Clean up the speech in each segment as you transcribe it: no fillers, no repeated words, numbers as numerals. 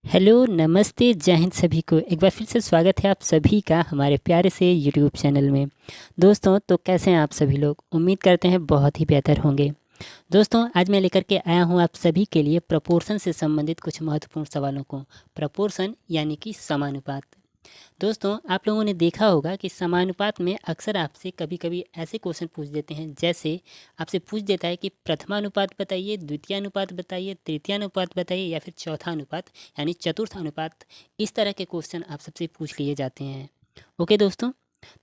Hello, नमस्ते, जय हिंद सभी को। एक बार फिर से स्वागत है आप सभी का हमारे प्यारे से यूट्यूब चैनल में। दोस्तों, तो कैसे हैं आप सभी लोग? उम्मीद करते हैं बहुत ही बेहतर होंगे। दोस्तों, आज मैं लेकर के आया हूं आप सभी के लिए प्रपोर्शन से संबंधित कुछ महत्वपूर्ण सवालों को। प्रपोर्शन यानी कि समानुपात। दोस्तों, आप लोगों ने देखा होगा कि समानुपात में अक्सर आपसे कभी-कभी ऐसे क्वेश्चन पूछ देते हैं, जैसे आपसे पूछ देता है कि प्रथमानुपात बताइए, द्वितीयानुपात बताइए, तृतीयानुपात बताइए या फिर चौथानुपात यानी चतुर्थानुपात। इस तरह के क्वेश्चन आप सबसे पूछ लिए जाते हैं। ओके दोस्तों,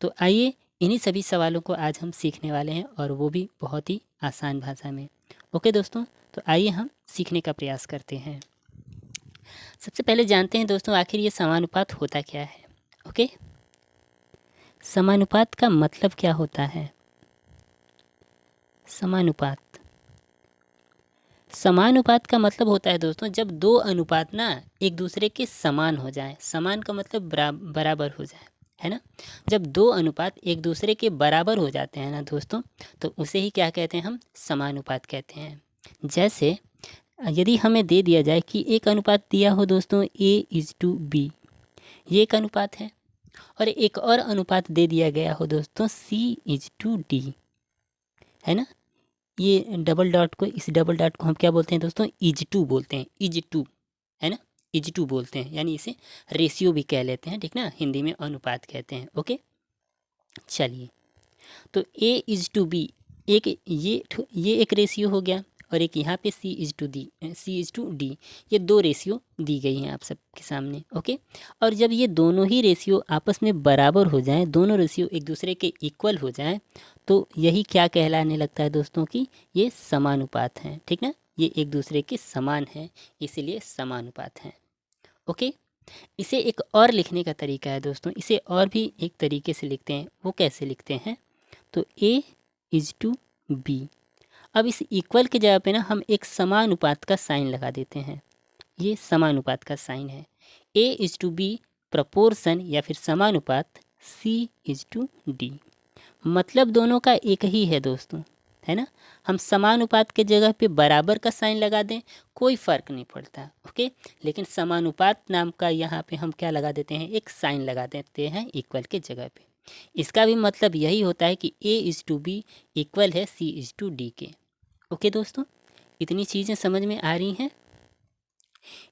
तो आइए इन्हीं सभी सवालों को आज हम सीखने वाले हैं, और वो भी बहुत ही आसान भाषा में। ओके दोस्तों, तो आइए हम सीखने का प्रयास करते हैं। सबसे पहले जानते हैं दोस्तों, आखिर ये समानुपात होता क्या है। ओके, समानुपात का मतलब क्या होता है? समानुपात समानुपात का मतलब होता है दोस्तों, जब दो अनुपात ना एक दूसरे के समान हो जाएं। समान का मतलब बराबर हो जाए, है ना। जब दो अनुपात एक दूसरे के बराबर हो जाते हैं ना दोस्तों, तो उसे ही क्या कहते हैं? हम समानुपात कहते हैं। जैसे यदि हमें दे दिया जाए कि एक अनुपात दिया हो दोस्तों A:B, ये एक अनुपात है। और एक और अनुपात दे दिया गया हो दोस्तों C:D, है ना। ये डबल डॉट को, इस डबल डॉट को हम क्या बोलते हैं दोस्तों? इज बोलते हैं। इज है ना, इज बोलते हैं, यानी इसे रेशियो भी कह लेते हैं, ठीक ना। हिंदी में अनुपात कहते हैं। ओके, चलिए, तो A:B, एक ये एक रेशियो हो गया, और एक यहाँ पे C:D, ये दो रेशियो दी गई हैं आप सबके सामने। ओके, और जब ये दोनों ही रेशियो आपस में बराबर हो जाएं, दोनों रेशियो एक दूसरे के इक्वल हो जाएं, तो यही क्या कहलाने लगता है दोस्तों कि ये समानुपात हैं, ठीक ना। ये एक दूसरे के समान हैं, इसीलिए समानुपात हैं। ओके, इसे एक और लिखने का तरीका है दोस्तों, इसे और भी एक तरीके से लिखते हैं। वो कैसे लिखते हैं? तो A:B। अब इस इक्वल के जगह पे ना हम एक समानुपात का साइन लगा देते हैं। ये समानुपात का साइन है। A:B प्रपोर्शन या फिर समानुपात C:D। मतलब दोनों का एक ही है दोस्तों, है ना। हम समानुपात के जगह पे बराबर का साइन लगा दें, कोई फ़र्क नहीं पड़ता। ओके, लेकिन समानुपात नाम का यहाँ पे हम क्या लगा देते हैं? एक साइन लगा देते हैं इक्वल के जगह पे। इसका भी मतलब यही होता है कि A:B इक्वल है C:D के। ओके दोस्तों, इतनी चीज़ें समझ में आ रही हैं।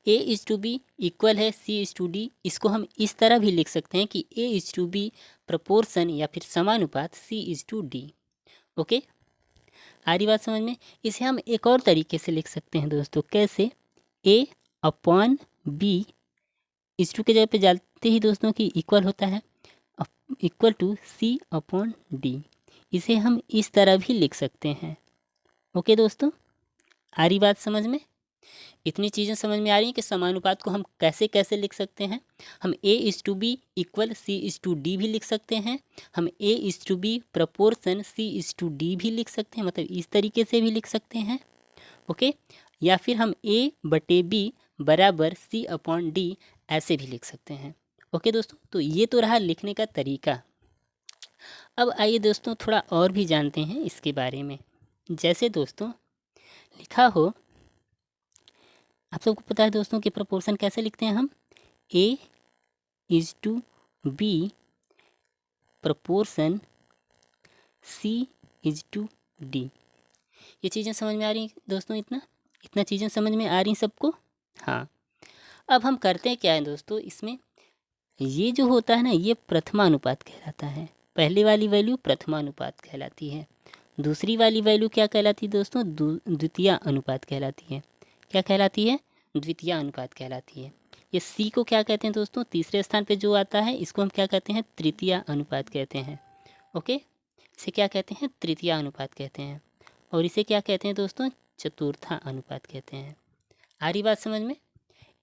A:B इक्वल है C:D, इसको हम इस तरह भी लिख सकते हैं कि A:B प्रपोर्शन या फिर समानुपात C:D। ओके, आ रही बात समझ में? इसे हम एक और तरीके से लिख सकते हैं दोस्तों। कैसे? A/B इस टू के जगह पे डालते ही दोस्तों कि इक्वल होता है इक्वल टू C/D। इसे हम इस तरह भी लिख सकते हैं। ओके दोस्तों, आ रही बात समझ में? इतनी चीज़ें समझ में आ रही हैं कि समानुपात को हम कैसे कैसे लिख सकते हैं। हम A:B इक्वल C:D भी लिख सकते हैं। हम A:B प्रपोर्शन C:D भी लिख सकते हैं, मतलब इस तरीके से भी लिख सकते हैं। ओके, या फिर हम A/B बराबर C/D ऐसे भी लिख सकते हैं। ओके दोस्तों, तो ये तो रहा लिखने का तरीका। अब आइए दोस्तों, थोड़ा और भी जानते हैं इसके बारे में। जैसे दोस्तों लिखा हो, आप सबको पता है दोस्तों कि प्रोपोर्शन कैसे लिखते हैं हम? A:B proportion C:D। ये चीज़ें समझ में आ रही दोस्तों? इतना चीज़ें समझ में आ रही सबको? हाँ। अब हम करते हैं क्या है दोस्तों, इसमें ये जो होता है ना, ये प्रथमानुपात कहलाता है। पहली वाली वैल्यू प्रथमानुपात कहलाती है। दूसरी वाली वैल्यू क्या कहलाती है दोस्तों? द्वितीय अनुपात कहलाती है। क्या कहलाती है? द्वितीय अनुपात कहलाती है। ये C को क्या कहते हैं दोस्तों? तीसरे स्थान पे जो आता है, इसको हम क्या कहते हैं? तृतीय अनुपात कहते हैं। ओके, इसे क्या कहते हैं? तृतीय अनुपात कहते हैं। और इसे क्या कहते हैं दोस्तों? चतुर्था अनुपात कहते हैं। आ रही बात समझ में?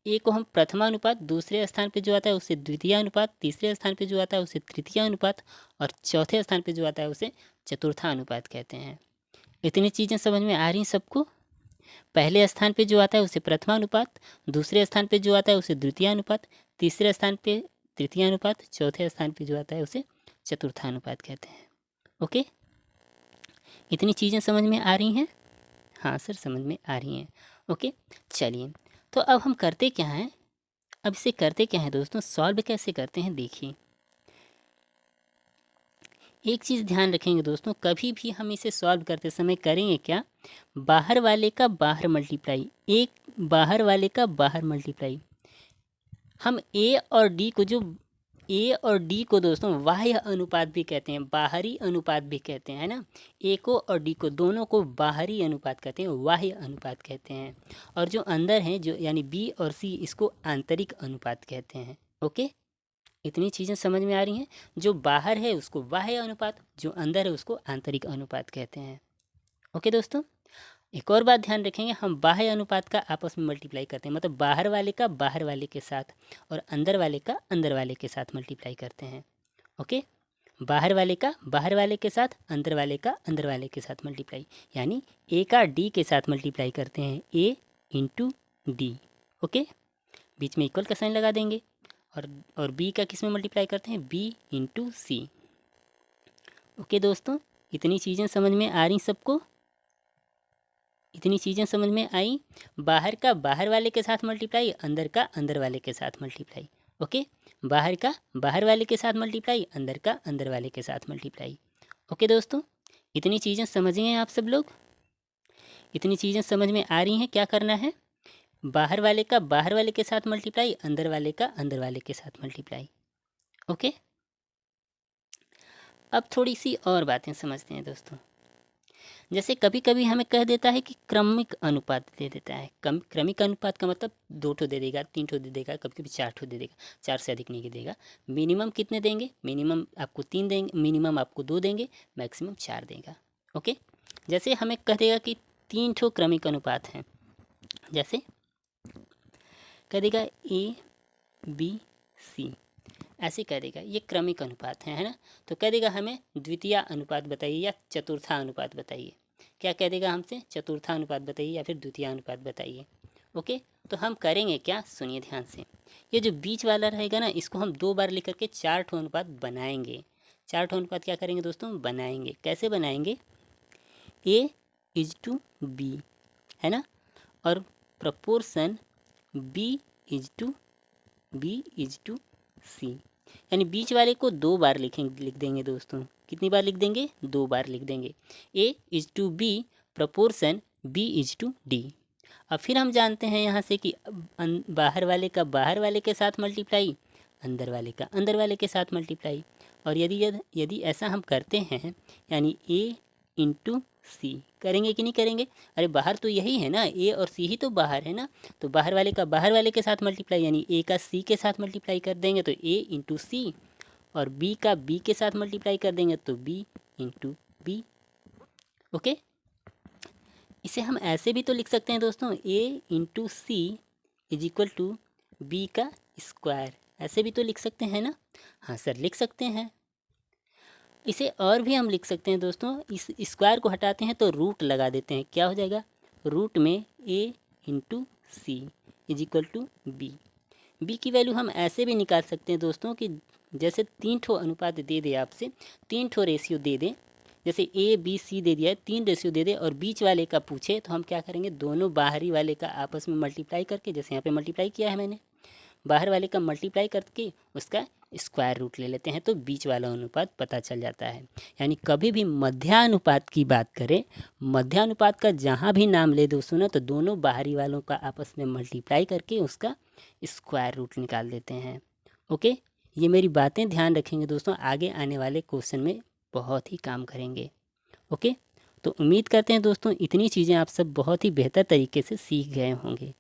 ए को हम प्रथमानुपात, दूसरे स्थान पे जो आता है उसे द्वितीय अनुपात, तीसरे स्थान पे जो आता है उसे तृतीय अनुपात, और चौथे स्थान पे जो आता है उसे चतुर्था अनुपात कहते हैं। इतनी चीज़ें समझ में आ रही सबको? पहले स्थान पे जो आता है उसे प्रथमानुपात, दूसरे स्थान पे जो आता है उसे द्वितीय अनुपात, तीसरे स्थान पे तृतीय अनुपात, चौथे स्थान पे जो आता है उसे चतुर्था अनुपात कहते हैं। ओके, इतनी चीज़ें समझ में आ रही हैं? हाँ सर, समझ में आ रही हैं। ओके, चलिए, तो अब हम करते क्या हैं, अब इसे करते क्या है दोस्तों, सॉल्व कैसे करते हैं देखिए। एक चीज़ ध्यान रखेंगे दोस्तों, कभी भी हम इसे सॉल्व करते समय करेंगे क्या, बाहर वाले का बाहर मल्टीप्लाई, एक बाहर वाले का बाहर मल्टीप्लाई। हम ए और डी को दोस्तों बाह्य अनुपात भी कहते हैं, बाहरी अनुपात भी कहते हैं, है ना। ए को और डी को दोनों को बाहरी अनुपात कहते हैं, बाह्य अनुपात कहते हैं। और जो अंदर हैं, जो यानी बी और सी, इसको आंतरिक अनुपात कहते हैं। ओके, इतनी चीज़ें समझ में आ रही हैं। जो बाहर है उसको बाह्य अनुपात, जो अंदर है उसको आंतरिक अनुपात कहते हैं। ओके दोस्तों, एक और बात ध्यान रखेंगे, हम बाह्य अनुपात का आपस में मल्टीप्लाई करते हैं, मतलब बाहर वाले का बाहर वाले के साथ और अंदर वाले का अंदर वाले के साथ मल्टीप्लाई करते हैं। ओके, बाहर वाले का बाहर वाले के साथ, अंदर वाले का अंदर वाले के साथ मल्टीप्लाई, यानी ए का डी के साथ मल्टीप्लाई करते हैं, ए इंटू डी। ओके, बीच में इक्वल का साइन लगा देंगे। और बी का किस में मल्टीप्लाई करते हैं, बी इंटू सी। ओके दोस्तों, इतनी चीज़ें समझ में आ रही सबको, इतनी चीज़ें समझ में आई। बाहर का बाहर वाले के साथ मल्टीप्लाई, अंदर का अंदर वाले के साथ मल्टीप्लाई। ओके, बाहर का बाहर वाले के साथ मल्टीप्लाई, अंदर का अंदर वाले के साथ मल्टीप्लाई। ओके दोस्तों, इतनी चीज़ें समझ गए आप सब लोग, इतनी चीज़ें समझ में आ रही हैं। क्या करना है, बाहर वाले का बाहर वाले के साथ मल्टीप्लाई, अंदर वाले का अंदर वाले के साथ मल्टीप्लाई। ओके, अब थोड़ी सी और बातें समझते हैं दोस्तों। जैसे कभी कभी हमें कह देता है कि क्रमिक अनुपात दे देता है। क्रमिक अनुपात का मतलब 2 ठो दे देगा, 3 ठो दे देगा, कभी कभी 4 ठो दे देगा, 4 से अधिक नहीं देगा। मिनिमम कितने देंगे, मिनिमम आपको 3 देंगे, मिनिमम आपको 2 देंगे, मैक्सिमम 4 देगा। ओके, जैसे हमें कह देगा कि 3 ठो क्रमिक अनुपात हैं, जैसे कह देगा ए बी सी, ऐसे कह देगा, ये क्रमिक अनुपात है ना। तो कह देगा हमें द्वितीय अनुपात बताइए या चतुर्था अनुपात बताइए। क्या कह देगा हमसे, चतुर्था अनुपात बताइए या फिर द्वितीय अनुपात बताइए। ओके, तो हम करेंगे क्या, सुनिए ध्यान से। ये जो बीच वाला रहेगा ना, इसको हम 2 बार लिख करके 4 ठो अनुपात बनाएंगे। 4 ठो अनुपात क्या करेंगे दोस्तों, बनाएंगे। कैसे बनाएंगे, ए इज टू बी, है ना, और प्रपोर्शन बी इज टू सी, यानी बीच वाले को 2 बार लिख देंगे दोस्तों। कितनी बार लिख देंगे, 2 बार लिख देंगे। A is to B proportion B is to D. अब फिर हम जानते हैं यहाँ से कि बाहर वाले का बाहर वाले के साथ मल्टीप्लाई, अंदर वाले का अंदर वाले के साथ मल्टीप्लाई। और यदि ऐसा हम करते हैं, यानी ए इंटू सी करेंगे कि नहीं करेंगे, अरे बाहर तो यही है ना, ए और सी ही तो बाहर है ना। तो बाहर वाले का बाहर वाले के साथ मल्टीप्लाई, यानी ए का सी के साथ मल्टीप्लाई कर देंगे तो ए इंटू सी, और बी का बी के साथ मल्टीप्लाई कर देंगे तो बी इंटू बी। ओके, इसे हम ऐसे भी तो लिख सकते हैं दोस्तों, A into C is equal to B का स्क्वायर, ऐसे भी तो लिख सकते हैं ना। हाँ सर, लिख सकते हैं। इसे और भी हम लिख सकते हैं दोस्तों, इस स्क्वायर को हटाते हैं तो रूट लगा देते हैं, क्या हो जाएगा, रूट में A into C is equal to B. B की वैल्यू हम ऐसे भी निकाल सकते हैं दोस्तों कि जैसे 3 ठो अनुपात दे दे आपसे, 3 ठो रेशियो दे दें, जैसे ए बी सी दे दिया है, 3 रेशियो दे दे और बीच वाले का पूछे, तो हम क्या करेंगे, दोनों बाहरी वाले का आपस में मल्टीप्लाई करके, जैसे यहाँ पे मल्टीप्लाई किया है मैंने, बाहर वाले का मल्टीप्लाई करके उसका स्क्वायर रूट ले लेते हैं, तो बीच वाला अनुपात पता चल जाता है। यानी कभी भी मध्यानुपात की बात करें, मध्यानुपात का जहाँ भी नाम ले दोस्तों ना, तो दोनों बाहरी वालों का आपस में मल्टीप्लाई करके उसका स्क्वायर रूट निकाल देते हैं। ओके, ये मेरी बातें ध्यान रखेंगे दोस्तों, आगे आने वाले क्वेश्चन में बहुत ही काम करेंगे। ओके, तो उम्मीद करते हैं दोस्तों इतनी चीज़ें आप सब बहुत ही बेहतर तरीके से सीख गए होंगे।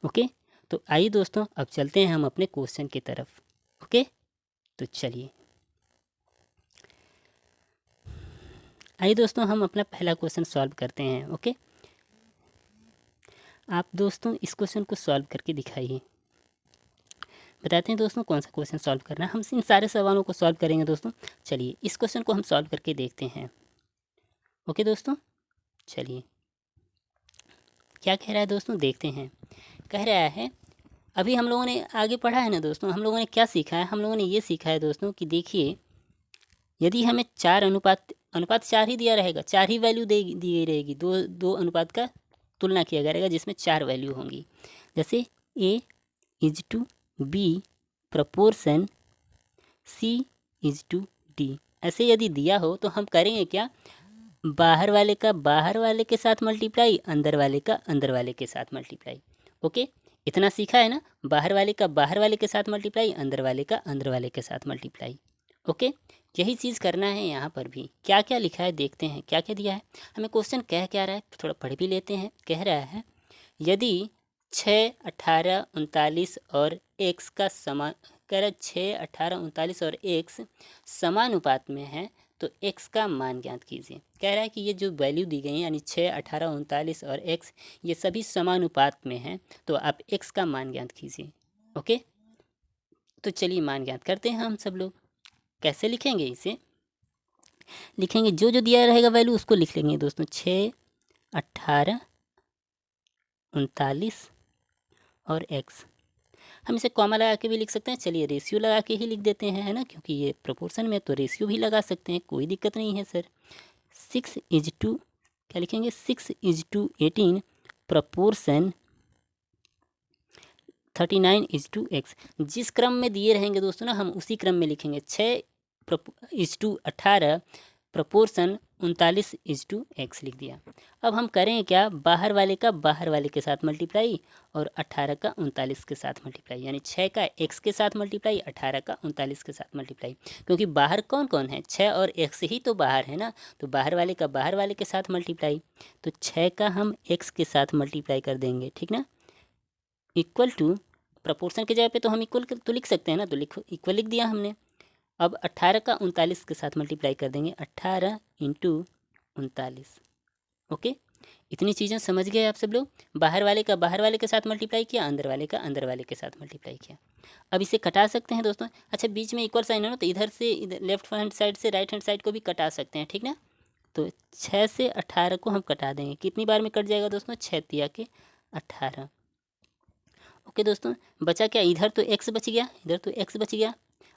ओके, तो आइए दोस्तों अब चलते हैं हम अपने क्वेश्चन की तरफ। ओके, तो चलिए आइए दोस्तों हम अपना पहला क्वेश्चन सॉल्व करते हैं। ओके, आप दोस्तों इस क्वेश्चन को सॉल्व करके दिखाइए, बताते हैं दोस्तों कौन सा क्वेश्चन सॉल्व करना है। हम इन सारे सवालों को सॉल्व करेंगे दोस्तों। चलिए इस क्वेश्चन को हम सॉल्व करके देखते हैं। ओके दोस्तों, चलिए क्या कह रहा है दोस्तों, देखते हैं। कह रहा है, अभी हम लोगों ने आगे पढ़ा है ना दोस्तों, हम लोगों ने क्या सीखा है, हम लोगों ने ये सीखा है दोस्तों कि देखिए, यदि हमें 4 अनुपात 4 ही दिया रहेगा, 4 ही वैल्यू दी गई रहेगी, दो अनुपात का तुलना किया जाएगा जिसमें 4 वैल्यू होंगी। जैसे A is to B proportion C is to D. ऐसे यदि दिया हो तो हम करेंगे क्या, बाहर वाले का बाहर वाले के साथ मल्टीप्लाई, अंदर वाले का अंदर वाले के साथ मल्टीप्लाई। ओके, इतना सीखा है ना, बाहर वाले का बाहर वाले के साथ मल्टीप्लाई, अंदर वाले का अंदर वाले के साथ मल्टीप्लाई। ओके, यही चीज़ करना है यहाँ पर भी। क्या क्या लिखा है देखते हैं, क्या क्या दिया है हमें। क्वेश्चन कह क्या रहा है, थोड़ा पढ़ भी लेते हैं। कह रहा है यदि 6, 18, 39 और x का समान, कह रहा है 6, 18, 39 और x समानुपात में है तो x का मान ज्ञात कीजिए। कह रहा है कि ये जो वैल्यू दी गई है यानी 6, 18, 39 और x ये सभी समानुपात में हैं तो आप x का मान ज्ञात कीजिए। ओके, तो चलिए मान ज्ञात करते हैं हम सब लोग। कैसे लिखेंगे इसे, लिखेंगे जो जो दिया रहेगा वैल्यू उसको लिख लेंगे दोस्तों। 6, 18, 39 और x, हम इसे कॉमा लगा के भी लिख सकते हैं। चलिए रेशियो लगा के ही लिख देते हैं, है ना, क्योंकि ये प्रोपोर्शन में तो रेशियो भी लगा सकते हैं, कोई दिक्कत नहीं है सर। 6:2 क्या लिखेंगे, 6:18 प्रपोर्शन 39:x। जिस क्रम में दिए रहेंगे दोस्तों ना हम उसी क्रम में लिखेंगे। 6:18 प्रपोर्शन 39:x लिख दिया। अब हम करें क्या, बाहर वाले का बाहर वाले के साथ मल्टीप्लाई और 18 का 39 के साथ मल्टीप्लाई, यानी 6 का x के साथ मल्टीप्लाई, 18 का 39 के साथ मल्टीप्लाई। क्योंकि बाहर कौन कौन है, 6 और x ही तो बाहर है ना, तो बाहर वाले का बाहर वाले के साथ मल्टीप्लाई, तो 6 का हम x के साथ मल्टीप्लाई कर देंगे, ठीक ना। इक्वल टू, प्रपोर्शन की जगह पे तो हम इक्वल तो लिख सकते हैं ना, तो लिखो इक्वल लिख दिया हमने। अब 18 का 39 के साथ मल्टीप्लाई कर देंगे, 18 × 39। ओके, इतनी चीज़ें समझ गए आप सब लोग। बाहर वाले का बाहर वाले के साथ मल्टीप्लाई किया, अंदर वाले का अंदर वाले के साथ मल्टीप्लाई किया। अब इसे कटा सकते हैं दोस्तों। अच्छा, बीच में इक्वल साइन है ना, तो इधर से इधर लेफ्ट हैंड साइड से राइट हैंड साइड को भी कटा सकते हैं, ठीक ना। तो 6 से 18 को हम कटा देंगे। कितनी बार में कट जाएगा दोस्तों, 6 तिया के 18। ओके दोस्तों, बचा क्या, इधर तो x बच गया, इधर तो x बच गया,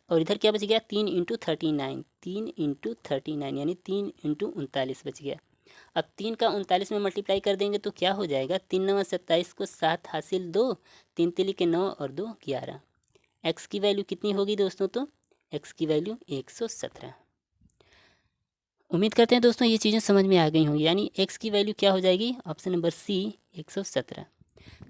और इधर क्या बच गया, 3 × 39, 3 × 39 यानी 3 × 39 बच गया। अब 3 का 39 में मल्टीप्लाई कर देंगे तो क्या हो जाएगा, 3 9 27 को 7 हासिल 2, 3 तिली के 9 और 2 11। x की वैल्यू कितनी होगी दोस्तों, तो x की वैल्यू 117। उम्मीद करते हैं दोस्तों ये चीज़ें समझ में आ गई होंगी। यानी x की वैल्यू क्या हो जाएगी, ऑप्शन नंबर सी 117।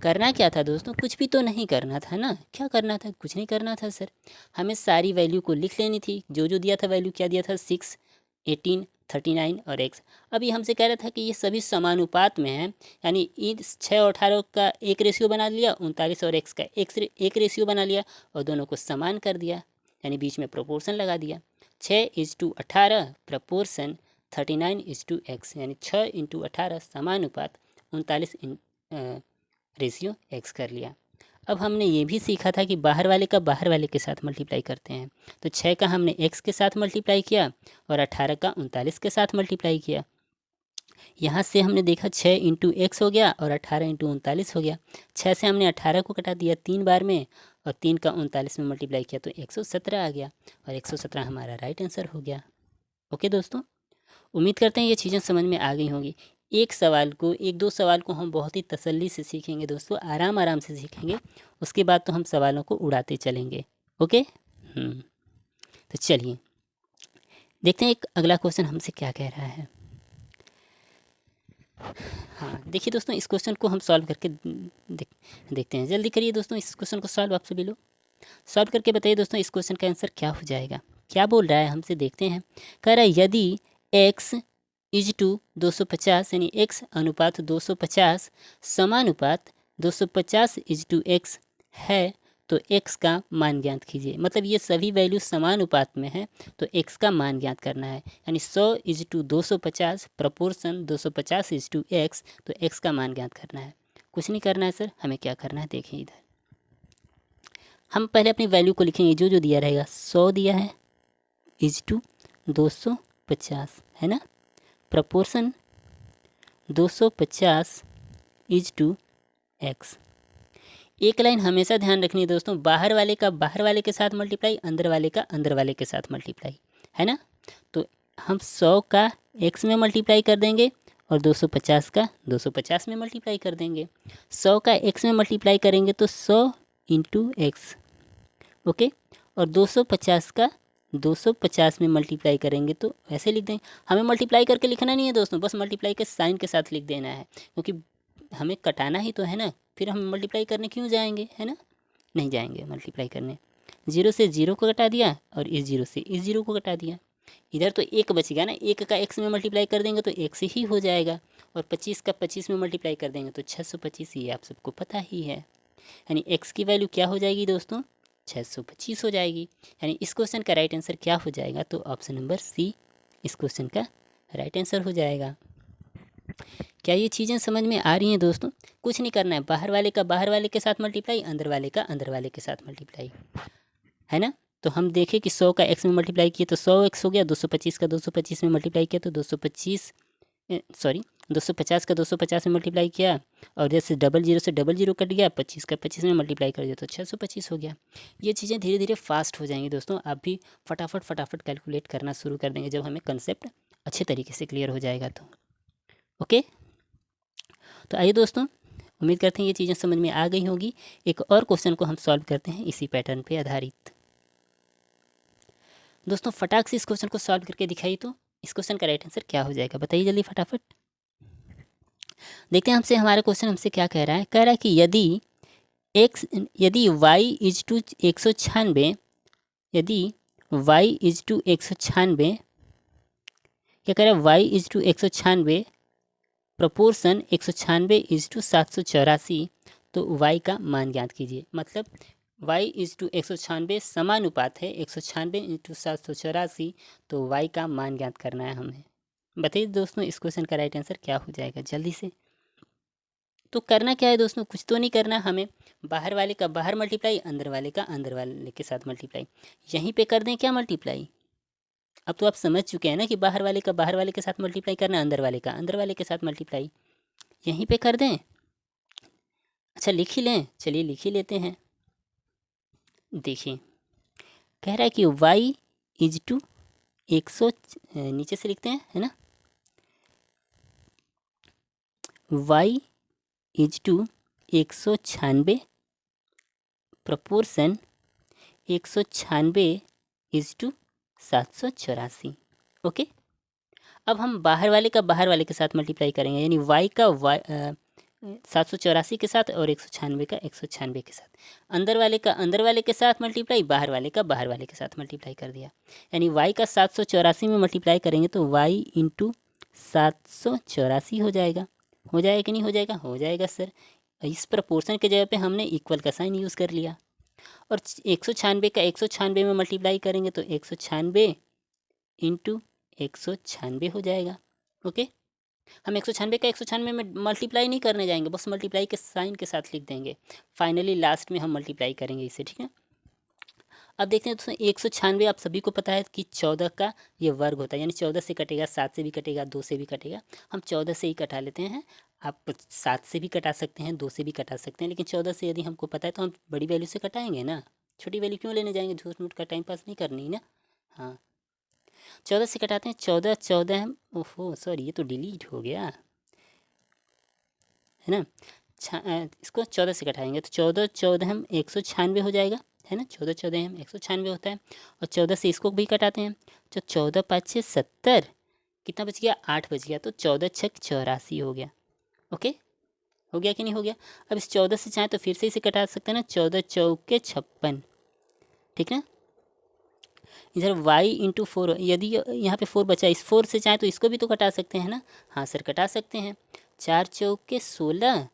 करना क्या था दोस्तों, कुछ भी तो नहीं करना था ना। क्या करना था, कुछ नहीं करना था सर, हमें सारी वैल्यू को लिख लेनी थी। जो जो दिया था वैल्यू, क्या दिया था, 6, 18, 39 और x। अभी हमसे कह रहा था कि ये सभी समानुपात में हैं, यानी इन 6 और 18 का एक रेशियो बना लिया, 39 और x का एक रेशियो बना लिया और दोनों को समान कर दिया, यानी बीच में प्रोपोर्शन लगा दिया। 6:18 प्रपोर्शन 39:x, यानी 6 × 18 समानुपात 39 रेशियो x कर लिया। अब हमने ये भी सीखा था कि बाहर वाले का बाहर वाले के साथ मल्टीप्लाई करते हैं। तो 6 का हमने x के साथ मल्टीप्लाई किया और 18 का 39 के साथ मल्टीप्लाई किया। यहाँ से हमने देखा 6 × x हो गया और 18 × 39 हो गया। 6 से हमने 18 को कटा दिया 3 बार में और 3 का 39 में मल्टीप्लाई किया तो 117 आ गया और 117 हमारा राइट आंसर हो गया। ओके दोस्तों, उम्मीद करते हैं ये चीज़ें समझ में आ गई होंगी। एक दो सवाल को हम बहुत ही तसल्ली से सीखेंगे दोस्तों, आराम आराम से सीखेंगे। उसके बाद तो हम सवालों को उड़ाते चलेंगे। ओके, तो चलिए देखते हैं एक अगला क्वेश्चन हमसे क्या कह रहा है। हाँ देखिए दोस्तों, इस क्वेश्चन को हम सॉल्व करके देखते हैं। जल्दी करिए दोस्तों, इस क्वेश्चन को सॉल्व आप सभी लोग सॉल्व करके बताइए दोस्तों इस क्वेश्चन का आंसर क्या हो जाएगा। क्या बोल रहा है हमसे, देखते हैं। कह रहा है यदि x = 250 यानी x अनुपात 250 समानुपात 250:x है तो x का मान ज्ञात कीजिए। मतलब ये सभी वैल्यू समानुपात में है तो x का मान ज्ञात करना है। यानी 100:250 प्रपोर्शन 250:x, तो x का मान ज्ञात करना है। कुछ नहीं करना है सर, हमें क्या करना है देखिए, इधर हम पहले अपनी वैल्यू को लिखेंगे। जो जो दिया रहेगा, 100 दिया है =250 है ना, प्रपोर्शन 250:x। एक लाइन हमेशा ध्यान रखनी है दोस्तों, बाहर वाले का बाहर वाले के साथ मल्टीप्लाई, अंदर वाले का अंदर वाले के साथ मल्टीप्लाई, है ना। तो हम 100 का x में मल्टीप्लाई कर देंगे और 250 का 250 में मल्टीप्लाई कर देंगे। 100 का x में मल्टीप्लाई करेंगे तो 100 × x, ओके। और 250 का 250 में मल्टीप्लाई करेंगे तो ऐसे लिख देंगे। हमें मल्टीप्लाई करके लिखना नहीं है दोस्तों, बस मल्टीप्लाई के साइन के साथ लिख देना है, क्योंकि हमें कटाना ही तो है ना, फिर हम मल्टीप्लाई करने क्यों जाएंगे, है ना, नहीं जाएंगे मल्टीप्लाई करने। 0 से 0 को घटा दिया और इस 0 से इस 0 को घटा दिया। इधर तो 1 बचेगा ना, 1 का x में मल्टीप्लाई कर देंगे तो 1 से ही हो जाएगा, और 25 का 25 में मल्टीप्लाई कर देंगे तो 625, ये आप सबको पता ही है। यानी x की वैल्यू क्या हो जाएगी दोस्तों, 625 हो जाएगी। यानी इस क्वेश्चन का राइट आंसर क्या हो जाएगा, तो ऑप्शन नंबर सी इस क्वेश्चन का राइट आंसर हो जाएगा। क्या ये चीज़ें समझ में आ रही हैं दोस्तों? कुछ नहीं करना है, बाहर वाले का बाहर वाले के साथ मल्टीप्लाई, अंदर वाले का अंदर वाले के साथ मल्टीप्लाई, है ना। तो हम देखें कि 100 का x में मल्टीप्लाई किए तो 100x हो गया, 225 का 225 में मल्टीप्लाई किया तो 250 का 250 में मल्टीप्लाई किया, और जैसे 00 से 00 कट गया, 25 का 25 में मल्टीप्लाई कर दिया तो 625 हो गया। ये चीज़ें धीरे धीरे फास्ट हो जाएंगी दोस्तों, आप भी फटाफट कैलकुलेट करना शुरू कर देंगे जब हमें कंसेप्ट अच्छे तरीके से क्लियर हो जाएगा तो। ओके, तो आइए दोस्तों, उम्मीद करते हैं ये चीज़ें समझ में आ गई होगी। एक और क्वेश्चन को हम सॉल्व करते हैं इसी पैटर्न पे आधारित। दोस्तों फटाक से इस क्वेश्चन को सॉल्व करके दिखाइए, तो इस क्वेश्चन का राइट आंसर क्या हो जाएगा, बताइए जल्दी फटाफट। देखते हैं हमसे हमारा क्वेश्चन हमसे क्या कह रहा है। कह रहा है कि यदि y इज टू 196, यदि y इज टू 196, क्या कह रहा है, y is to 196 proportion 196 is to 784, तो y का मान ज्ञात कीजिए। मतलब y इज टू 196 समानुपात है 196 इंटू 784, तो y का मान ज्ञात करना है हमें। बताइए दोस्तों इस क्वेश्चन का राइट आंसर क्या हो जाएगा जल्दी से। तो करना क्या है दोस्तों, कुछ तो नहीं करना, हमें बाहर वाले का बाहर मल्टीप्लाई, अंदर वाले का अंदर वाले के साथ मल्टीप्लाई। यहीं पे कर दें क्या मल्टीप्लाई। अब तो आप समझ चुके हैं ना कि बाहर वाले का बाहर वाले के साथ मल्टीप्लाई करना, अंदर वाले का अंदर वाले के साथ मल्टीप्लाई, यहीं पे कर दें। अच्छा लिख ही लें, चलिए लिख ही लेते हैं। देखिए कह रहा है कि y इज टू 100, नीचे से लिखते हैं, है ना, y is to 196 proportion 196 is to 784। Okay, अब हम बाहर वाले का बाहर वाले के साथ मल्टीप्लाई करेंगे, यानी y का 784 के साथ और 196 का 196 के साथ। अंदर वाले का अंदर वाले के साथ मल्टीप्लाई, बाहर वाले का बाहर वाले के साथ मल्टीप्लाई कर दिया। यानी y का 784 में मल्टीप्लाई करेंगे तो y इंटू 784 हो जाएगा। हो जाएगा कि नहीं हो जाएगा, हो जाएगा सर। इस प्रपोर्शन के जगह पे हमने इक्वल का साइन यूज़ कर लिया, और 196 का 196 में मल्टीप्लाई करेंगे तो 196 इंटू 196 हो जाएगा। ओके, हम 196 का 196 में मल्टीप्लाई नहीं करने जाएंगे, बस मल्टीप्लाई के साइन के साथ लिख देंगे। फाइनली लास्ट में हम मल्टीप्लाई करेंगे इसे, ठीक है। अब देखते हैं दोस्तों 196 आप सभी को पता है कि 14 का ये वर्ग होता है, यानी 14 से कटेगा, 7 से भी कटेगा, 2 से भी कटेगा। हम 14 से ही कटा लेते हैं। आप 7 से भी कटा सकते हैं, 2 से भी कटा सकते हैं, लेकिन 14 से यदि हमको पता है तो हम बड़ी वैल्यू से कटाएंगे ना, छोटी वैल्यू क्यों लेने जाएंगे, झूठ मूठ का टाइम पास नहीं करनी ना। हाँ 14 से कटाते हैं, 14 14 हम, ओहो सॉरी ये तो डिलीट हो गया, है ना। इसको 14 से घटाएंगे तो 14 14 हम 196 हो जाएगा, है ना। 14 14 हम 196 होता है, और 14 से इसको भी घटाते हैं तो 14 5 70, कितना बच गया, 8 बच गया, तो 14 6 84 हो गया। ओके, हो गया कि नहीं हो गया। अब इस 14 से चाहे तो फिर से इसे कटा सकते हैं ना, 14 चौके 56, ठीक ना। इधर y इंटू 4, यदि यहाँ पे 4 बचा, इस 4 से चाहे तो इसको भी तो कटा सकते हैं ना। हाँ सर कटा सकते हैं। 4 चौके 16,